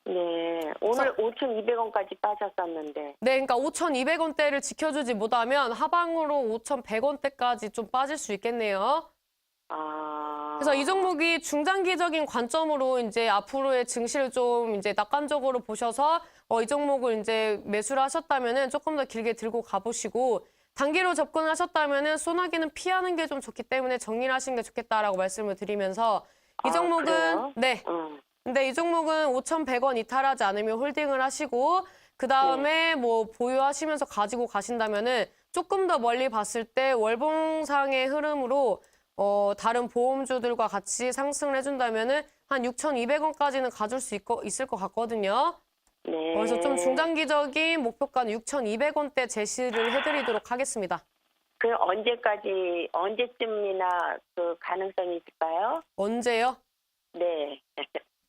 네, 오늘 5,200원까지 빠졌었는데. 네, 그러니까 5,200원대를 지켜주지 못하면 하방으로 5,100원대까지 좀 빠질 수 있겠네요. 그래서 이 종목이 중장기적인 관점으로 이제 앞으로의 증시를 좀 이제 낙관적으로 보셔서 이 종목을 이제 매수를 하셨다면은 조금 더 길게 들고 가보시고, 단기로 접근하셨다면은 소나기는 피하는 게 좀 좋기 때문에 정리를 하시는 게 좋겠다라고 말씀을 드리면서, 이 종목은 그래요? 네. 근데 이 종목은 5,100원 이탈하지 않으면 홀딩을 하시고, 그 다음에 뭐 보유하시면서 가지고 가신다면은 조금 더 멀리 봤을 때 월봉상의 흐름으로 다른 보험주들과 같이 상승을 해준다면은 한 6,200원까지는 가줄 수 있을 것 같거든요. 네. 그래서 좀 중장기적인 목표가는 6,200원대 제시를 해드리도록 하겠습니다. 그 언제쯤이나 그 가능성이 있을까요? 언제요? 네.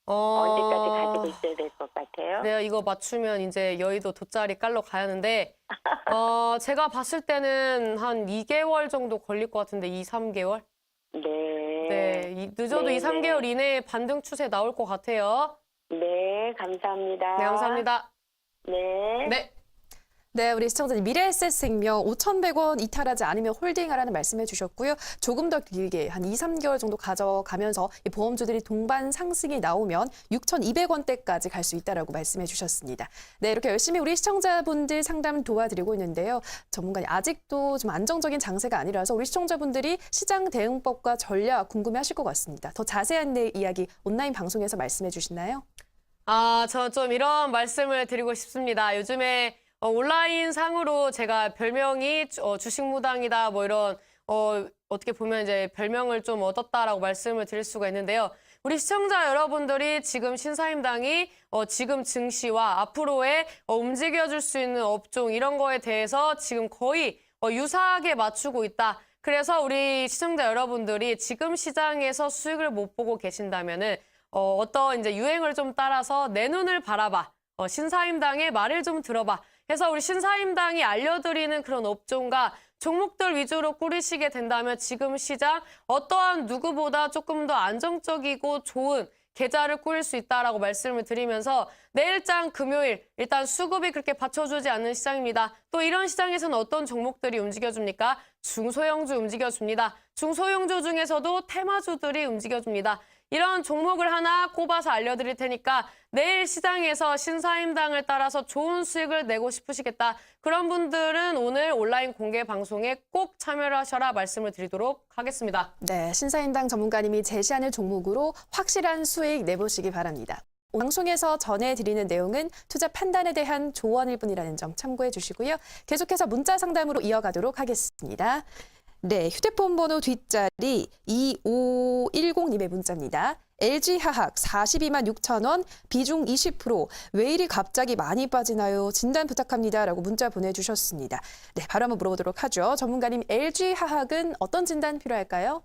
언제까지 가지고 있어야 될 것 같아요? 네, 이거 맞추면 이제 여의도 돗자리 깔러 가야 하는데, 제가 봤을 때는 한 2개월 정도 걸릴 것 같은데, 2, 3개월? 네, 늦어도 네, 2, 3개월 이내에 반등 추세 나올 것 같아요. 네, 감사합니다. 네, 감사합니다. 네. 네. 네, 우리 시청자님 미래에셋생명 5,100원 이탈하지 않으면 홀딩하라는 말씀해 주셨고요. 조금 더 길게 한 2, 3개월 정도 가져가면서 이 보험주들이 동반 상승이 나오면 6,200원대까지 갈 수 있다라고 말씀해 주셨습니다. 네, 이렇게 열심히 우리 시청자분들 상담 도와드리고 있는데요. 전문가님 아직도 좀 안정적인 장세가 아니라서 우리 시청자분들이 시장 대응법과 전략 궁금해하실 것 같습니다. 더 자세한 이야기 온라인 방송에서 말씀해 주시나요? 저 좀 이런 말씀을 드리고 싶습니다. 요즘에 온라인 상으로 제가 별명이 주식무당이다 뭐 이런 어떻게 보면 이제 별명을 좀 얻었다라고 말씀을 드릴 수가 있는데요. 우리 시청자 여러분들이 지금 신사임당이 지금 증시와 앞으로의 움직여줄 수 있는 업종 이런 거에 대해서 지금 거의 유사하게 맞추고 있다. 그래서 우리 시청자 여러분들이 지금 시장에서 수익을 못 보고 계신다면은 어떤 이제 유행을 좀 따라서 내 눈을 바라봐. 신사임당의 말을 좀 들어봐. 해서 우리 신사임당이 알려드리는 그런 업종과 종목들 위주로 꾸리시게 된다면 지금 시장 어떠한 누구보다 조금 더 안정적이고 좋은 계좌를 꾸릴 수 있다라고 말씀을 드리면서 내일장 금요일 일단 수급이 그렇게 받쳐주지 않는 시장입니다. 또 이런 시장에서는 어떤 종목들이 움직여줍니까? 중소형주 움직여줍니다. 중소형주 중에서도 테마주들이 움직여줍니다. 이런 종목을 하나 꼽아서 알려드릴 테니까 내일 시장에서 신사임당을 따라서 좋은 수익을 내고 싶으시겠다. 그런 분들은 오늘 온라인 공개 방송에 꼭 참여를 하셔라 말씀을 드리도록 하겠습니다. 네, 신사임당 전문가님이 제시하는 종목으로 확실한 수익 내보시기 바랍니다. 방송에서 전해드리는 내용은 투자 판단에 대한 조언일 뿐이라는 점 참고해 주시고요. 계속해서 문자 상담으로 이어가도록 하겠습니다. 네, 휴대폰 번호 뒷자리 2510님의 문자입니다. LG화학 42만 6천 원, 비중 20%. 왜 이리 갑자기 많이 빠지나요? 진단 부탁합니다. 라고 문자 보내주셨습니다. 네, 바로 한번 물어보도록 하죠. 전문가님, LG화학은 어떤 진단 필요할까요?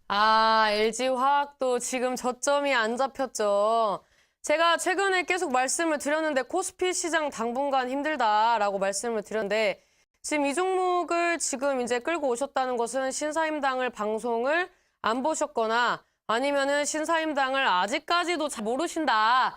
LG화학도 지금 저점이 안 잡혔죠. 제가 최근에 계속 말씀을 드렸는데 코스피 시장 당분간 힘들다라고 말씀을 드렸는데 지금 이 종목을 지금 이제 끌고 오셨다는 것은 신사임당을 방송을 안 보셨거나 아니면은 신사임당을 아직까지도 잘 모르신다.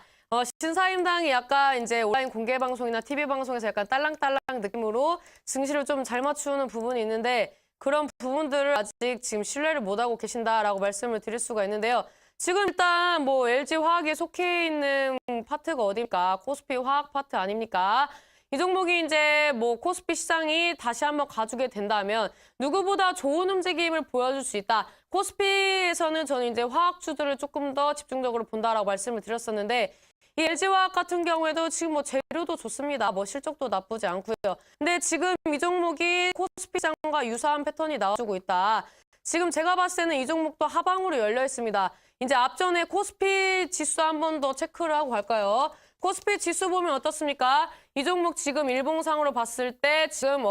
신사임당이 약간 이제 온라인 공개 방송이나 TV 방송에서 약간 딸랑딸랑 느낌으로 증시를 좀 잘 맞추는 부분이 있는데 그런 부분들을 아직 지금 신뢰를 못하고 계신다라고 말씀을 드릴 수가 있는데요. 지금 일단 뭐 LG화학에 속해 있는 파트가 어딜까? 코스피 화학 파트 아닙니까? 이 종목이 이제 뭐 코스피 시장이 다시 한번 가주게 된다면 누구보다 좋은 움직임을 보여줄 수 있다. 코스피에서는 저는 이제 화학주들을 조금 더 집중적으로 본다라고 말씀을 드렸었는데 이 LG화학 같은 경우에도 지금 뭐 재료도 좋습니다. 뭐 실적도 나쁘지 않고요. 근데 지금 이 종목이 코스피 시장과 유사한 패턴이 나와주고 있다. 지금 제가 봤을 때는 이 종목도 하방으로 열려 있습니다. 이제 앞전에 코스피 지수 한 번 더 체크를 하고 갈까요? 코스피 지수 보면 어떻습니까? 이 종목 지금 일봉상으로 봤을 때 지금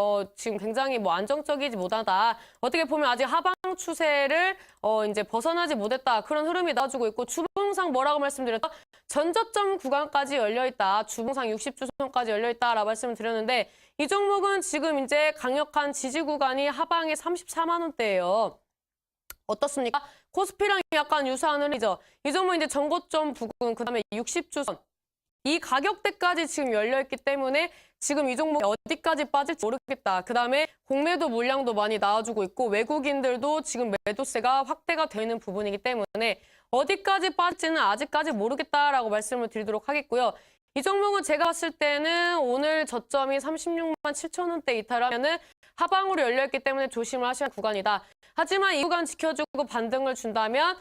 굉장히 뭐 안정적이지 못하다. 어떻게 보면 아직 하방 추세를 이제 벗어나지 못했다. 그런 흐름이 나와주고 있고 주봉상 뭐라고 말씀드렸죠? 전저점 구간까지 열려 있다. 주봉상 60주선까지 열려 있다라고 말씀을 드렸는데 이 종목은 지금 이제 강력한 지지 구간이 하방에 34만 원대예요. 어떻습니까? 코스피랑 약간 유사한 흐름이죠. 이 종목은 이제 전고점 부근 그다음에 60주선. 이 가격대까지 지금 열려있기 때문에 지금 이 종목이 어디까지 빠질지 모르겠다. 그다음에 공매도 물량도 많이 나와주고 있고 외국인들도 지금 매도세가 확대가 되는 부분이기 때문에 어디까지 빠질지는 아직까지 모르겠다라고 말씀을 드리도록 하겠고요. 이 종목은 제가 봤을 때는 오늘 저점이 36만 7천 원대 이탈하면은 하방으로 열려있기 때문에 조심을 하셔야 할 구간이다. 하지만 이 구간 지켜주고 반등을 준다면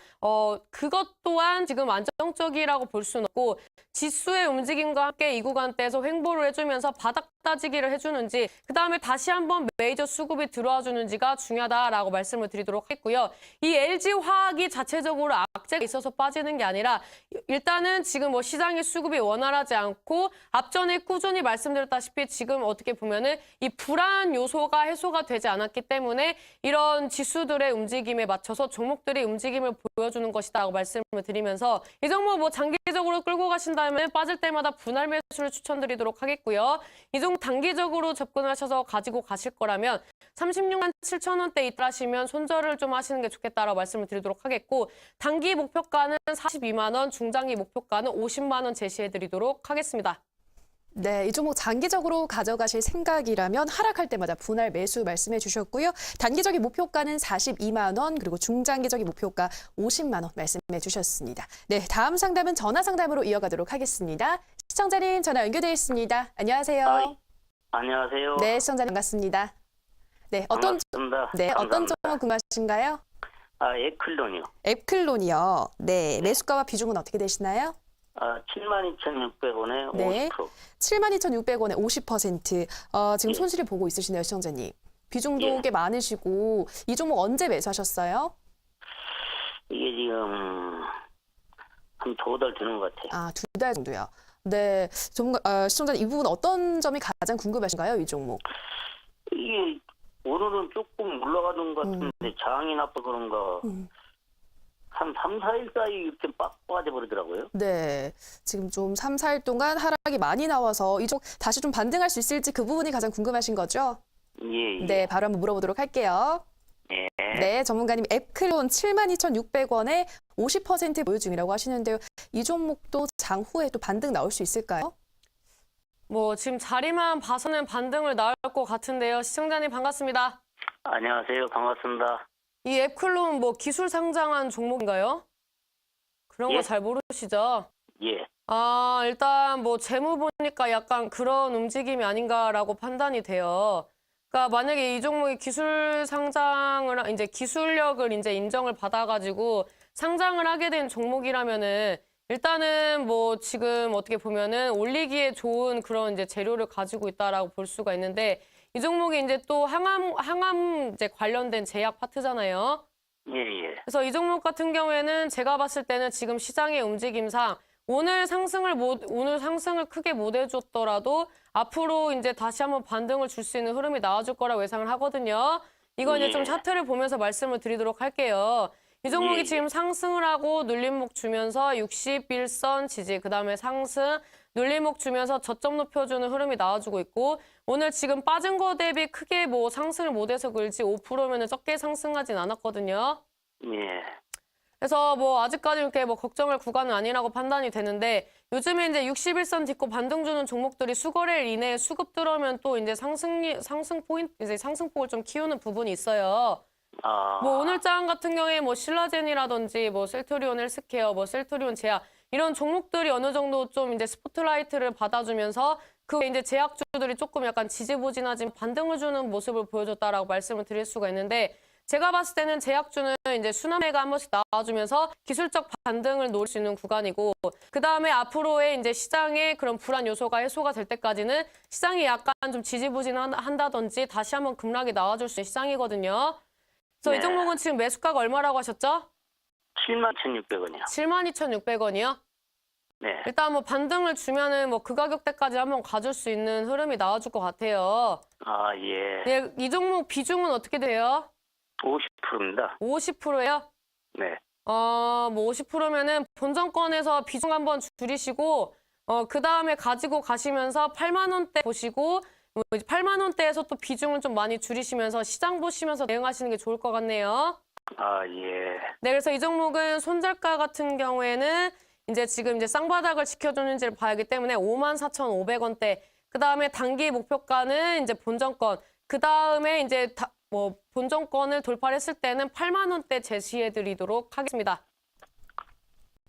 그것 또한 지금 안정적이라고 볼 수는 없고 지수의 움직임과 함께 이 구간대에서 횡보를 해주면서 바닥 따지기를 해주는지 그다음에 다시 한번 메이저 수급이 들어와 주는지가 중요하다라고 말씀을 드리도록 하겠고요. 이 LG화학이 자체적으로 악재가 있어서 빠지는 게 아니라 일단은 지금 뭐 시장의 수급이 원활하지 않고 앞전에 꾸준히 말씀드렸다시피 지금 어떻게 보면은 이 불안 요소가 해소가 되지 않았기 때문에 이런 지수들의 움직임에 맞춰서 종목들이 움직임을 보여주는 것이다라고 말씀을 드리면서 이 종목 뭐 장기적으로 끌고 가신다면 빠질 때마다 분할 매수를 추천드리도록 하겠고요. 이 종목 단기적으로 접근하셔서 가지고 가실 거라면 36만 7천 원대 이탈하시면 손절을 좀 하시는 게 좋겠다라고 말씀을 드리도록 하겠고 단기 목표가는 42만 원, 중장기 목표가는 50만 원 제시해드리도록 하겠습니다. 네, 이 종목 장기적으로 가져가실 생각이라면 하락할 때마다 분할 매수 말씀해 주셨고요. 단기적인 목표가는 42만 원, 그리고 중장기적인 목표가 50만 원 말씀해 주셨습니다. 네, 다음 상담은 전화 상담으로 이어가도록 하겠습니다. 시청자님 전화 연결되어 있습니다. 안녕하세요. 안녕하세요. 네, 시청자님 반갑습니다. 네, 어떤 종목 궁금하신가요? 에클론이요. 앱클론이요. 네, 매수가와 비중은 어떻게 되시나요? 72,600원에 네. 50%. 72,600원에 50%. 지금 손실을 보고 있으시네요, 시청자님. 비중도 예. 꽤 많으시고 이 종목 언제 매수하셨어요? 이게 지금 한 2달 되는 것 같아요. 2달 정도요. 네, 시청자님 이 부분 어떤 점이 가장 궁금하신가요, 이 종목? 이게 오늘은 조금 올라가는 것 같은데 장이 나빠 그런가 한 3, 4일 사이 이렇게 빡 빠져버리더라고요. 네, 지금 좀 3, 4일 동안 하락이 많이 나와서 이쪽 다시 좀 반등할 수 있을지 그 부분이 가장 궁금하신 거죠? 예, 예. 네, 바로 한번 물어보도록 할게요. 예. 네, 전문가님 앱클론 72,600원에 50% 보유 중이라고 하시는데요. 이 종목도 장 후에 또 반등 나올 수 있을까요? 뭐 지금 자리만 봐서는 반등을 나올 것 같은데요. 시청자님 반갑습니다. 안녕하세요. 반갑습니다. 이 앱클론 뭐 기술 상장한 종목인가요? 그런 예? 거 잘 모르시죠? 예. 아, 일단 뭐 재무 보니까 약간 그런 움직임이 아닌가라고 판단이 돼요. 그러니까 만약에 이 종목이 기술 상장을 이제 기술력을 이제 인정을 받아가지고 상장을 하게 된 종목이라면은 일단은 뭐 지금 어떻게 보면은 올리기에 좋은 그런 이제 재료를 가지고 있다라고 볼 수가 있는데 이 종목이 이제 또 항암 이제 관련된 제약 파트잖아요. 예, 예. 그래서 이 종목 같은 경우에는 제가 봤을 때는 지금 시장의 움직임상 오늘 상승을 크게 못 해줬더라도 앞으로 이제 다시 한번 반등을 줄 수 있는 흐름이 나와줄 거라고 예상을 하거든요. 이건 이제 좀 차트를 보면서 말씀을 드리도록 할게요. 이 종목이 지금 상승을 하고 눌림목 주면서 61선 지지, 그다음에 상승, 눌림목 주면서 저점 높여주는 흐름이 나와주고 있고 오늘 지금 빠진 거 대비 크게 뭐 상승을 못해서 그런지 5%면은 적게 상승하진 않았거든요. 예. 그래서 뭐 아직까지 이렇게 뭐 걱정할 구간은 아니라고 판단이 되는데 요즘에 이제 61선 딛고 반등 주는 종목들이 수거래일 이내에 수급 들어오면 또 이제 상승 포인트 이제 상승폭을 좀 키우는 부분이 있어요. 아. 뭐 오늘 장 같은 경우에 뭐 신라젠이라든지 뭐 셀트리온 헬스케어, 뭐 셀트리온 제약 이런 종목들이 어느 정도 좀 이제 스포트라이트를 받아주면서 그 이제 제약주들이 조금 약간 지지부진하지만 반등을 주는 모습을 보여줬다라고 말씀을 드릴 수가 있는데 제가 봤을 때는 제약주는 이제 순환매가 한 번씩 나와주면서 기술적 반등을 노릴 수 있는 구간이고 그 다음에 앞으로의 이제 시장의 그런 불안 요소가 해소가 될 때까지는 시장이 약간 좀 지지부진한다든지 다시 한번 급락이 나와줄 수 있는 시장이거든요. 그래서 네. 이 종목은 지금 매수가가 얼마라고 하셨죠? 71,600원이요. 72,600원이요? 네. 일단 뭐 반등을 주면은 뭐 그 가격대까지 한번 가줄 수 있는 흐름이 나와줄 것 같아요. 아, 예. 네, 이 종목 비중은 어떻게 돼요? 50%입니다. 50%예요? 네. 뭐 50%면은 본전권에서 비중 한번 줄이시고 그 다음에 가지고 가시면서 8만 원대 보시고 뭐 8만 원대에서 또 비중을 좀 많이 줄이시면서 시장 보시면서 대응하시는 게 좋을 것 같네요. 아, 예. 네, 그래서 이 종목은 손절가 같은 경우에는 이제 지금 이제 쌍바닥을 지켜주는지를 봐야 하기 때문에 54,500원대. 그 다음에 단기 목표가는 이제 본전권. 그 다음에 이제 뭐 본전권을 돌파했을 때는 8만 원대 제시해드리도록 하겠습니다.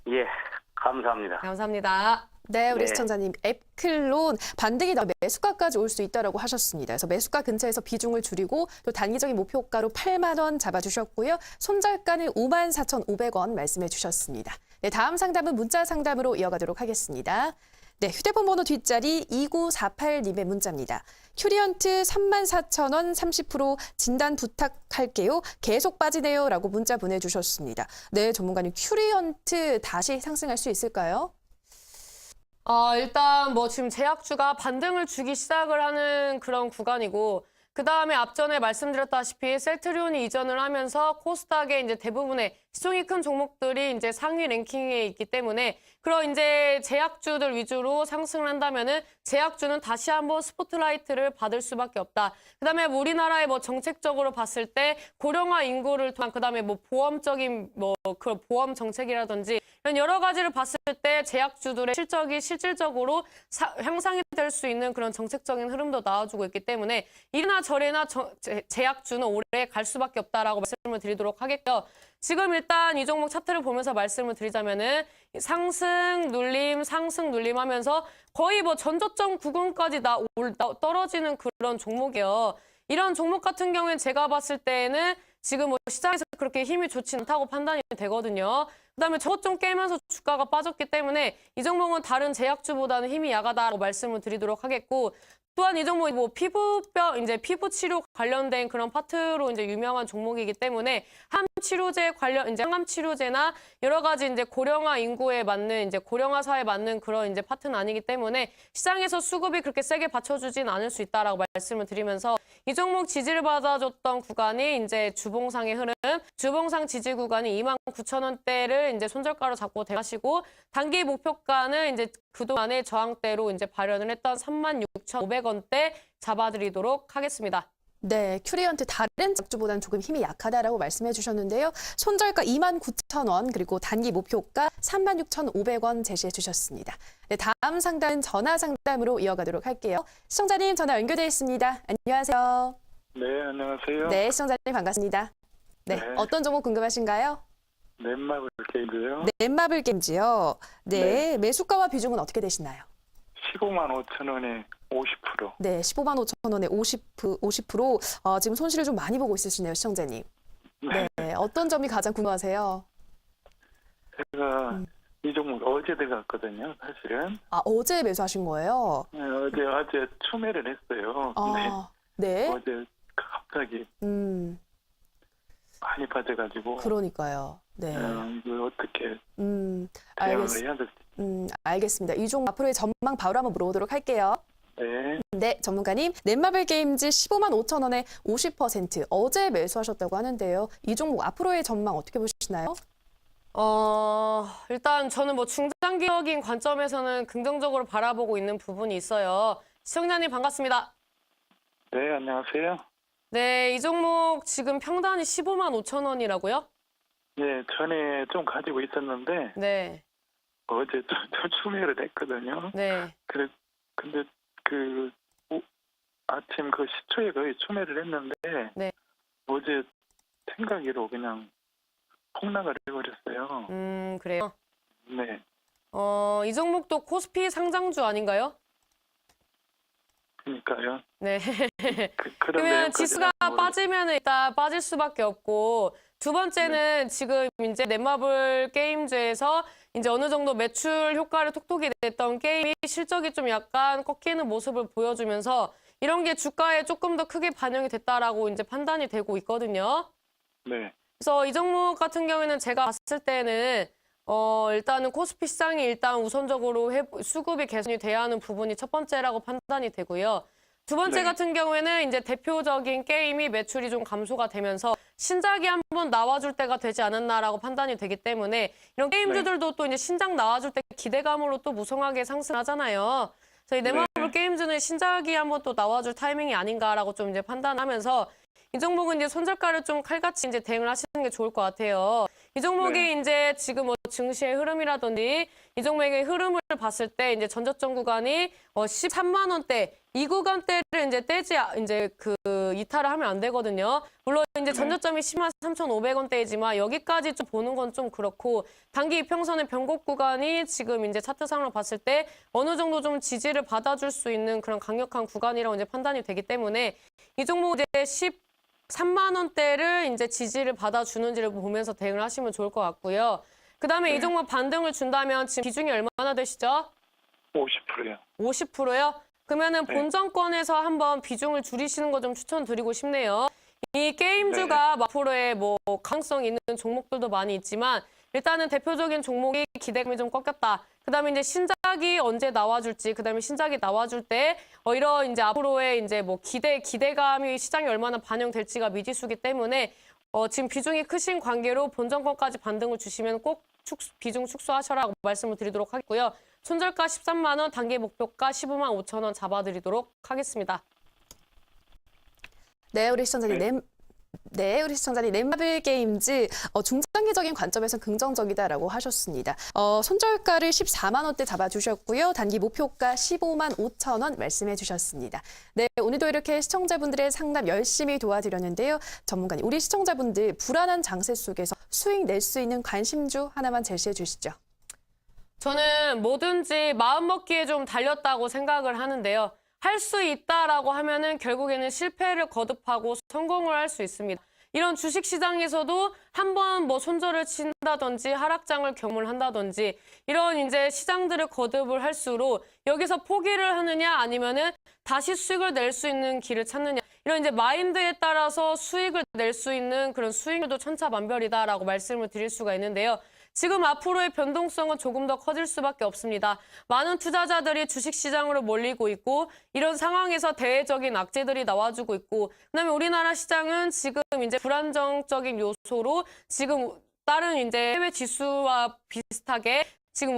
예. 감사합니다. 감사합니다. 네, 우리 네. 시청자님 앱클론 반등이 나오면 매수가까지 올 수 있다고 하셨습니다. 그래서 매수가 근처에서 비중을 줄이고 또 단기적인 목표가로 8만 원 잡아주셨고요. 손절가는 54,500원 말씀해 주셨습니다. 네, 다음 상담은 문자 상담으로 이어가도록 하겠습니다. 네, 휴대폰 번호 뒷자리 2948님의 문자입니다. 큐리언트 34,000원 30% 진단 부탁할게요. 계속 빠지네요. 라고 문자 보내주셨습니다. 네, 전문가님 큐리언트 다시 상승할 수 있을까요? 일단 뭐 지금 제약주가 반등을 주기 시작을 하는 그런 구간이고 그 다음에 앞전에 말씀드렸다시피 셀트리온이 이전을 하면서 코스닥의 이제 대부분의 시총이 큰 종목들이 이제 상위 랭킹에 있기 때문에 그런 이제 제약주들 위주로 상승을 한다면은 제약주는 다시 한번 스포트라이트를 받을 수밖에 없다. 그다음에 우리나라의 뭐 정책적으로 봤을 때 고령화 인구를 통한 그다음에 뭐 보험적인 뭐 그런 보험 정책이라든지 이런 여러 가지를 봤을 때 제약주들의 실적이 실질적으로 향상이 될 수 있는 그런 정책적인 흐름도 나와주고 있기 때문에 이나 저래나 제약주는 올해 갈 수밖에 없다라고 말씀을 드리도록 하겠고요. 지금 일단 이 종목 차트를 보면서 말씀을 드리자면은 상승 눌림 하면서 거의 뭐 전저점 구간까지 떨어지는 그런 종목이에요. 이런 종목 같은 경우에는 제가 봤을 때는 지금 뭐 시장에서 그렇게 힘이 좋지 않다고 판단이 되거든요. 그다음에 저것 좀 깨면서 주가가 빠졌기 때문에 이 종목은 다른 제약주보다는 힘이 약하다고 말씀을 드리도록 하겠고, 또한 이 종목이 뭐 피부 치료 관련된 그런 파트로 이제 유명한 종목이기 때문에 항암 치료제나 여러 가지 이제 고령화 인구에 맞는 이제 고령화 사회에 맞는 그런 이제 파트는 아니기 때문에 시장에서 수급이 그렇게 세게 받쳐주진 않을 수 있다라고 말씀을 드리면서, 이 종목 지지를 받아줬던 구간이 이제 주봉상의 흐름, 주봉상 지지 구간이 29,000원대를 이제 손절가로 잡고 대하시고, 단기 목표가는 이제 그동안의 저항대로 이제 발현을 했던 36,500원대 잡아드리도록 하겠습니다. 네, 큐리언트 다른 작주보다는 조금 힘이 약하다라고 말씀해 주셨는데요. 손절가 29,000원 그리고 단기 목표가 36,500원 제시해 주셨습니다. 네, 다음 상담은 전화 상담으로 이어가도록 할게요. 시청자님 전화 연결되어 있습니다. 안녕하세요. 네, 안녕하세요. 네, 시청자님 반갑습니다. 네, 네. 어떤 종목 궁금하신가요? 넷마블 게임즈요. 넷마블 게임즈요. 네, 매수가와 비중은 어떻게 되시나요? 15만 5천 원에 50%. 네, 15만 5천 원에 50%. 지금 손실을 좀 많이 보고 있으시네요, 시청자님. 네, 어떤 점이 가장 궁금하세요? 제가 이 종목 어제 들어갔거든요, 사실은. 아, 어제 매수하신 거예요? 네, 어제 추매를 했어요. 근데 아, 네. 어제 갑자기 많이 빠져가지고. 그러니까요. 네. 이거 어떻게 알겠, 대응을 해야 될지. 알겠습니다. 이 종목 앞으로의 전망 바로 한번 물어보도록 할게요. 네. 네, 전문가님. 넷마블 게임즈 15만 5천 원에 50% 어제 매수하셨다고 하는데요. 이 종목 앞으로의 전망 어떻게 보시나요? 일단 저는 뭐 중장기적인 관점에서는 긍정적으로 바라보고 있는 부분이 있어요. 시청자님 반갑습니다. 네, 안녕하세요. 네, 이 종목 지금 평단이 15만 5천 원이라고요? 네, 전에 좀 가지고 있었는데 네, 어제 좀 추매를 했거든요. 네. 근데 아침 그 시초에 거의 추매를 했는데 네. 어제 생각으로 그냥 폭락을 해버렸어요. 그래요. 네. 이 종목도 코스피 상장주 아닌가요? 그러니까요. 네. 그런 그러면 내용까지는 지수가 빠지면 일단 빠질 수밖에 없고, 두 번째는 지금 이제 넷마블 게임즈에서 이제 어느 정도 매출 효과를 톡톡히 냈던 게임이 실적이 좀 약간 꺾이는 모습을 보여주면서 이런 게 주가에 조금 더 크게 반영이 됐다라고 이제 판단이 되고 있거든요. 네. 그래서 이 종목 같은 경우에는 제가 봤을 때는 일단은 코스피 시장이 일단 우선적으로 수급이 개선이 돼야 하는 부분이 첫 번째라고 판단이 되고요. 두 번째 네. 같은 경우에는 이제 대표적인 게임이 매출이 좀 감소가 되면서 신작이 한번 나와줄 때가 되지 않았나라고 판단이 되기 때문에 이런 게임주들도 또 이제 신작 나와줄 때 기대감으로 또 무성하게 상승하잖아요. 그래서 이 넷마블 게임즈는 신작이 한번 또 나와줄 타이밍이 아닌가라고 좀 이제 판단하면서 이 종목은 이제 손절가를 좀 칼같이 이제 대응을 하시는 게 좋을 것 같아요. 이 종목이 이제 지금 뭐 증시의 흐름이라든지 이 종목의 흐름을 봤을 때 이제 전저점 구간이 13만 원대 이 구간대를 이제 이제 이탈을 하면 안 되거든요. 물론 이제 전저점이 10만 3,500원대이지만 여기까지 좀 보는 건 좀 그렇고, 단기 이평선의 변곡 구간이 지금 이제 차트상으로 봤을 때 어느 정도 좀 지지를 받아줄 수 있는 그런 강력한 구간이라고 이제 판단이 되기 때문에 이 종목 이제 13만 원대를 이제 지지를 받아주는지를 보면서 대응을 하시면 좋을 것 같고요. 그다음에 이 종목 반등을 준다면 지금 비중이 얼마나 되시죠? 50%요. 50%요? 그러면은 네. 본전권에서 한번 비중을 줄이시는 거 좀 추천드리고 싶네요. 이 게임주가 앞으로의 뭐 가능성 있는 종목들도 많이 있지만 일단은 대표적인 종목이 기대감이 좀 꺾였다. 그다음에 이제 신작이 언제 나와줄지, 그다음에 신작이 나와줄 때 이런 이제 앞으로의 이제 뭐 기대감이 시장에 얼마나 반영될지가 미지수기 때문에 지금 비중이 크신 관계로 본전권까지 반등을 주시면 꼭 비중 축소하셔라고 말씀을 드리도록 하겠고요. 손절가 13만 원, 단기 목표가 15만 5천 원 잡아드리도록 하겠습니다. 네, 우리 시청자님. 우리 시청자님 넷마블 게임즈 중장기적인 관점에서 긍정적이다라고 하셨습니다. 손절가를 14만 원대 잡아주셨고요. 단기 목표가 15만 5천 원 말씀해 주셨습니다. 네, 오늘도 이렇게 시청자분들의 상담 열심히 도와드렸는데요. 전문가님, 우리 시청자분들 불안한 장세 속에서 수익 낼 수 있는 관심주 하나만 제시해 주시죠. 저는 뭐든지 마음먹기에 좀 달렸다고 생각을 하는데요. 할 수 있다라고 하면은 결국에는 실패를 거듭하고 성공을 할 수 있습니다. 이런 주식시장에서도 한번 뭐 손절을 친다든지 하락장을 경험한다든지 이런 이제 시장들을 거듭을 할수록 여기서 포기를 하느냐 아니면은 다시 수익을 낼 수 있는 길을 찾느냐 이런 이제 마인드에 따라서 수익을 낼 수 있는 그런 수익률도 천차만별이다라고 말씀을 드릴 수가 있는데요. 지금 앞으로의 변동성은 조금 더 커질 수밖에 없습니다. 많은 투자자들이 주식시장으로 몰리고 있고 이런 상황에서 대외적인 악재들이 나와주고 있고 그다음에 우리나라 시장은 지금 이제 불안정적인 요소로 지금 다른 이제 해외 지수와 비슷하게 지금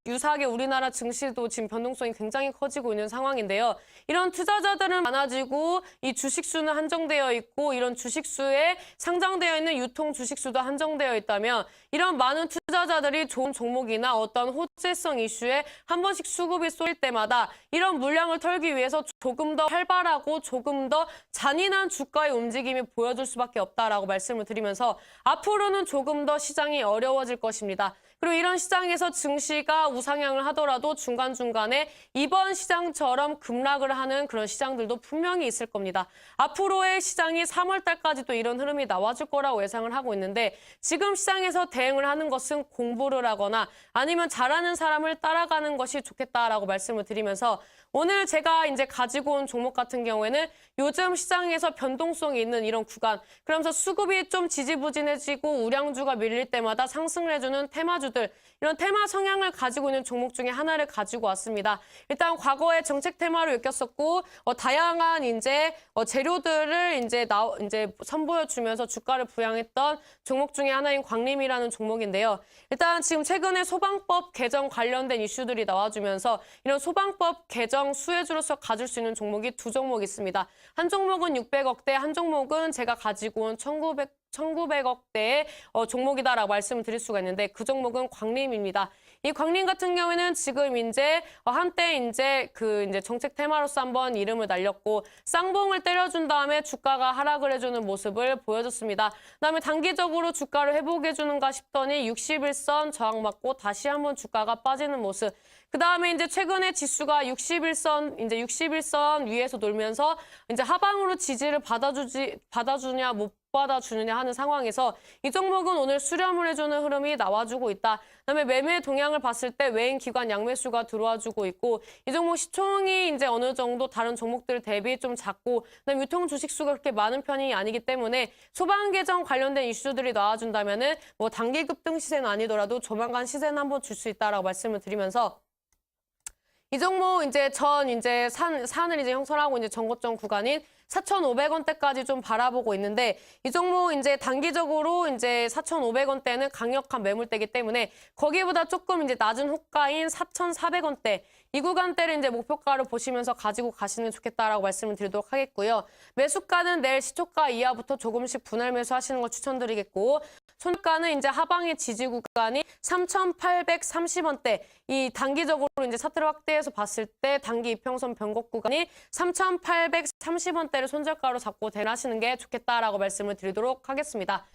유사하게 우리나라 증시도 지금 변동성이 굉장히 커지고 있는 상황인데요. 이런 투자자들은 많아지고 이 주식수는 한정되어 있고 이런 주식수에 상장되어 있는 유통 주식수도 한정되어 있다면 이런 많은 투자자들이 좋은 종목이나 어떤 호재성 이슈에 한 번씩 수급이 쏠릴 때마다 이런 물량을 털기 위해서 조금 더 활발하고 조금 더 잔인한 주가의 움직임이 보여줄 수밖에 없다라고 말씀을 드리면서 앞으로는 조금 더 시장이 어려워질 것입니다. 그리고 이런 시장에서 증시가 우상향을 하더라도 중간중간에 이번 시장처럼 급락을 하는 그런 시장들도 분명히 있을 겁니다. 앞으로의 시장이 3월 달까지도 이런 흐름이 나와줄 거라고 예상을 하고 있는데 지금 시장에서 대응을 하는 것은 공부를 하거나 아니면 잘하는 사람을 따라가는 것이 좋겠다라고 말씀을 드리면서 오늘 제가 이제 가지고 온 종목 같은 경우에는 요즘 시장에서 변동성이 있는 이런 구간, 그러면서 수급이 좀 지지부진해지고 우량주가 밀릴 때마다 상승을 해주는 테마주들, 이런 테마 성향을 가지고 있는 종목 중에 하나를 가지고 왔습니다. 일단 과거에 정책 테마로 엮였었고 다양한 이제 재료들을 이제 선보여주면서 주가를 부양했던 종목 중에 하나인 광림이라는 종목인데요. 일단 지금 최근에 소방법 개정 관련된 이슈들이 나와주면서 이런 소방법 개정 수혜주로서 가질 수 있는 종목이 두 종목 있습니다. 한 종목은 600억대, 한 종목은 제가 가지고 온 1900억대의 종목이다라고 말씀을 드릴 수가 있는데 그 종목은 광림입니다. 이 광림 같은 경우에는 지금 이제 한때 이제 정책 테마로서 한번 이름을 날렸고 쌍봉을 때려준 다음에 주가가 하락을 해주는 모습을 보여줬습니다. 그다음에 단기적으로 주가를 회복해주는가 싶더니 61선 저항받고 다시 한번 주가가 빠지는 모습. 그다음에 이제 최근에 지수가 61선 위에서 놀면서 이제 하방으로 지지를 받아주냐 못 받아주느냐 하는 상황에서 이 종목은 오늘 수렴을 해주는 흐름이 나와주고 있다. 그다음에 매매 동향을 봤을 때 외인 기관 양매수가 들어와주고 있고 이 종목 시총이 이제 어느 정도 다른 종목들 대비 좀 작고 그다음에 유통 주식수가 그렇게 많은 편이 아니기 때문에 소방 개정 관련된 이슈들이 나와준다면은 뭐 단기 급등 시세는 아니더라도 조만간 시세는 한번 줄 수 있다라고 말씀을 드리면서. 이 종목 산을 형성하고 이제 전고점 구간인 4,500원대까지 좀 바라보고 있는데 이 종목 이제 단기적으로 이제 4,500원대는 강력한 매물대이기 때문에 거기보다 조금 이제 낮은 호가인 4,400원대 이 구간대를 이제 목표가로 보시면서 가지고 가시는 게 좋겠다라고 말씀을 드리도록 하겠고요. 매수가는 내일 시초가 이하부터 조금씩 분할 매수하시는 거 추천드리겠고 손가는 이제 하방의 지지 구간이 3,830원대. 이 단기적으로 이제 차트를 확대해서 봤을 때 단기 이평선 변곡 구간이 3,830원대를 손절가로 잡고 대응하시는 게 좋겠다라고 말씀을 드리도록 하겠습니다.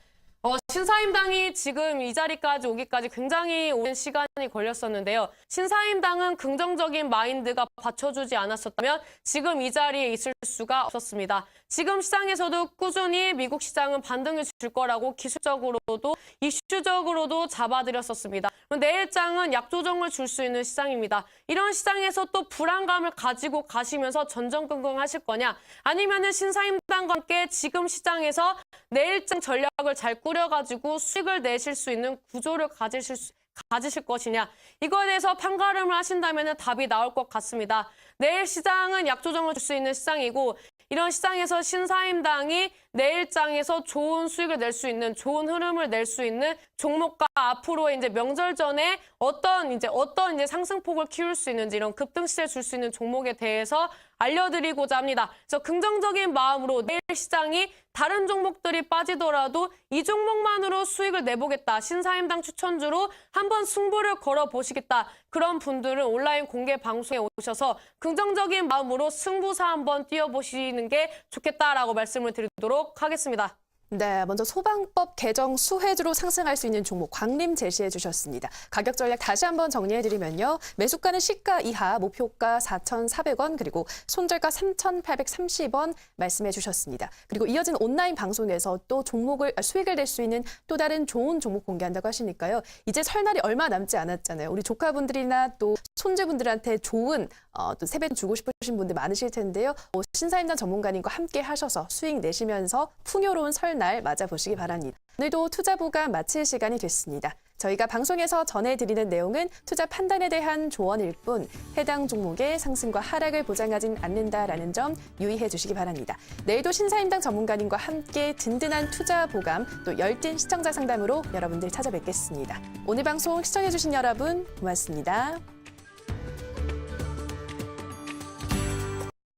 신사임당이 지금 이 자리까지 오기까지 굉장히 오랜 시간이 걸렸었는데요. 신사임당은 긍정적인 마인드가 받쳐주지 않았었다면 지금 이 자리에 있을 수가 없었습니다. 지금 시장에서도 꾸준히 미국 시장은 반등을 줄 거라고 기술적으로도 이슈적으로도 잡아드렸었습니다. 내일장은 약조정을 줄 수 있는 시장입니다. 이런 시장에서 또 불안감을 가지고 가시면서 전전긍긍하실 거냐 아니면은 신사임당과 함께 지금 시장에서 내일장 전략을 잘 꾸려가지고 수익을 내실 수 있는 구조를 가지실 것이냐 이거에 대해서 판가름을 하신다면 답이 나올 것 같습니다. 내일 시장은 약조정을 줄 수 있는 시장이고 이런 시장에서 신사임당이 내일장에서 좋은 수익을 낼 수 있는 좋은 흐름을 낼 수 있는 종목과 앞으로 이제 명절 전에 어떤 상승폭을 키울 수 있는지 이런 급등시를 줄 수 있는 종목에 대해서 알려드리고자 합니다. 그래서 긍정적인 마음으로 내일 시장이 다른 종목들이 빠지더라도 이 종목만으로 수익을 내보겠다. 신사임당 추천주로 한번 승부를 걸어보시겠다. 그런 분들은 온라인 공개 방송에 오셔서 긍정적인 마음으로 승부사 한번 뛰어보시는 게 좋겠다라고 말씀을 드리도록 하겠습니다. 네, 먼저 소방법 개정 수혜주로 상승할 수 있는 종목 광림 제시해 주셨습니다. 가격 전략 다시 한번 정리해 드리면요. 매수가는 시가 이하, 목표가 4,400원, 그리고 손절가 3,830원 말씀해 주셨습니다. 그리고 이어진 온라인 방송에서 또 수익을 낼 수 있는 또 다른 좋은 종목 공개한다고 하시니까요. 이제 설날이 얼마 남지 않았잖아요. 우리 조카분들이나 또 손주분들한테 좋은 또 세뱃돈 주고 싶으신 분들 많으실 텐데요. 신사임당 전문가님과 함께 하셔서 수익 내시면서 풍요로운 설날 맞아보시기 바랍니다. 오늘도 투자 보강 마칠 시간이 됐습니다. 저희가 방송에서 전해드리는 내용은 투자 판단에 대한 조언일 뿐 해당 종목의 상승과 하락을 보장하진 않는다라는 점 유의해 주시기 바랍니다. 내일도 신사임당 전문가님과 함께 든든한 투자 보감 또 열띤 시청자 상담으로 여러분들 찾아뵙겠습니다. 오늘 방송 시청해 주신 여러분 고맙습니다.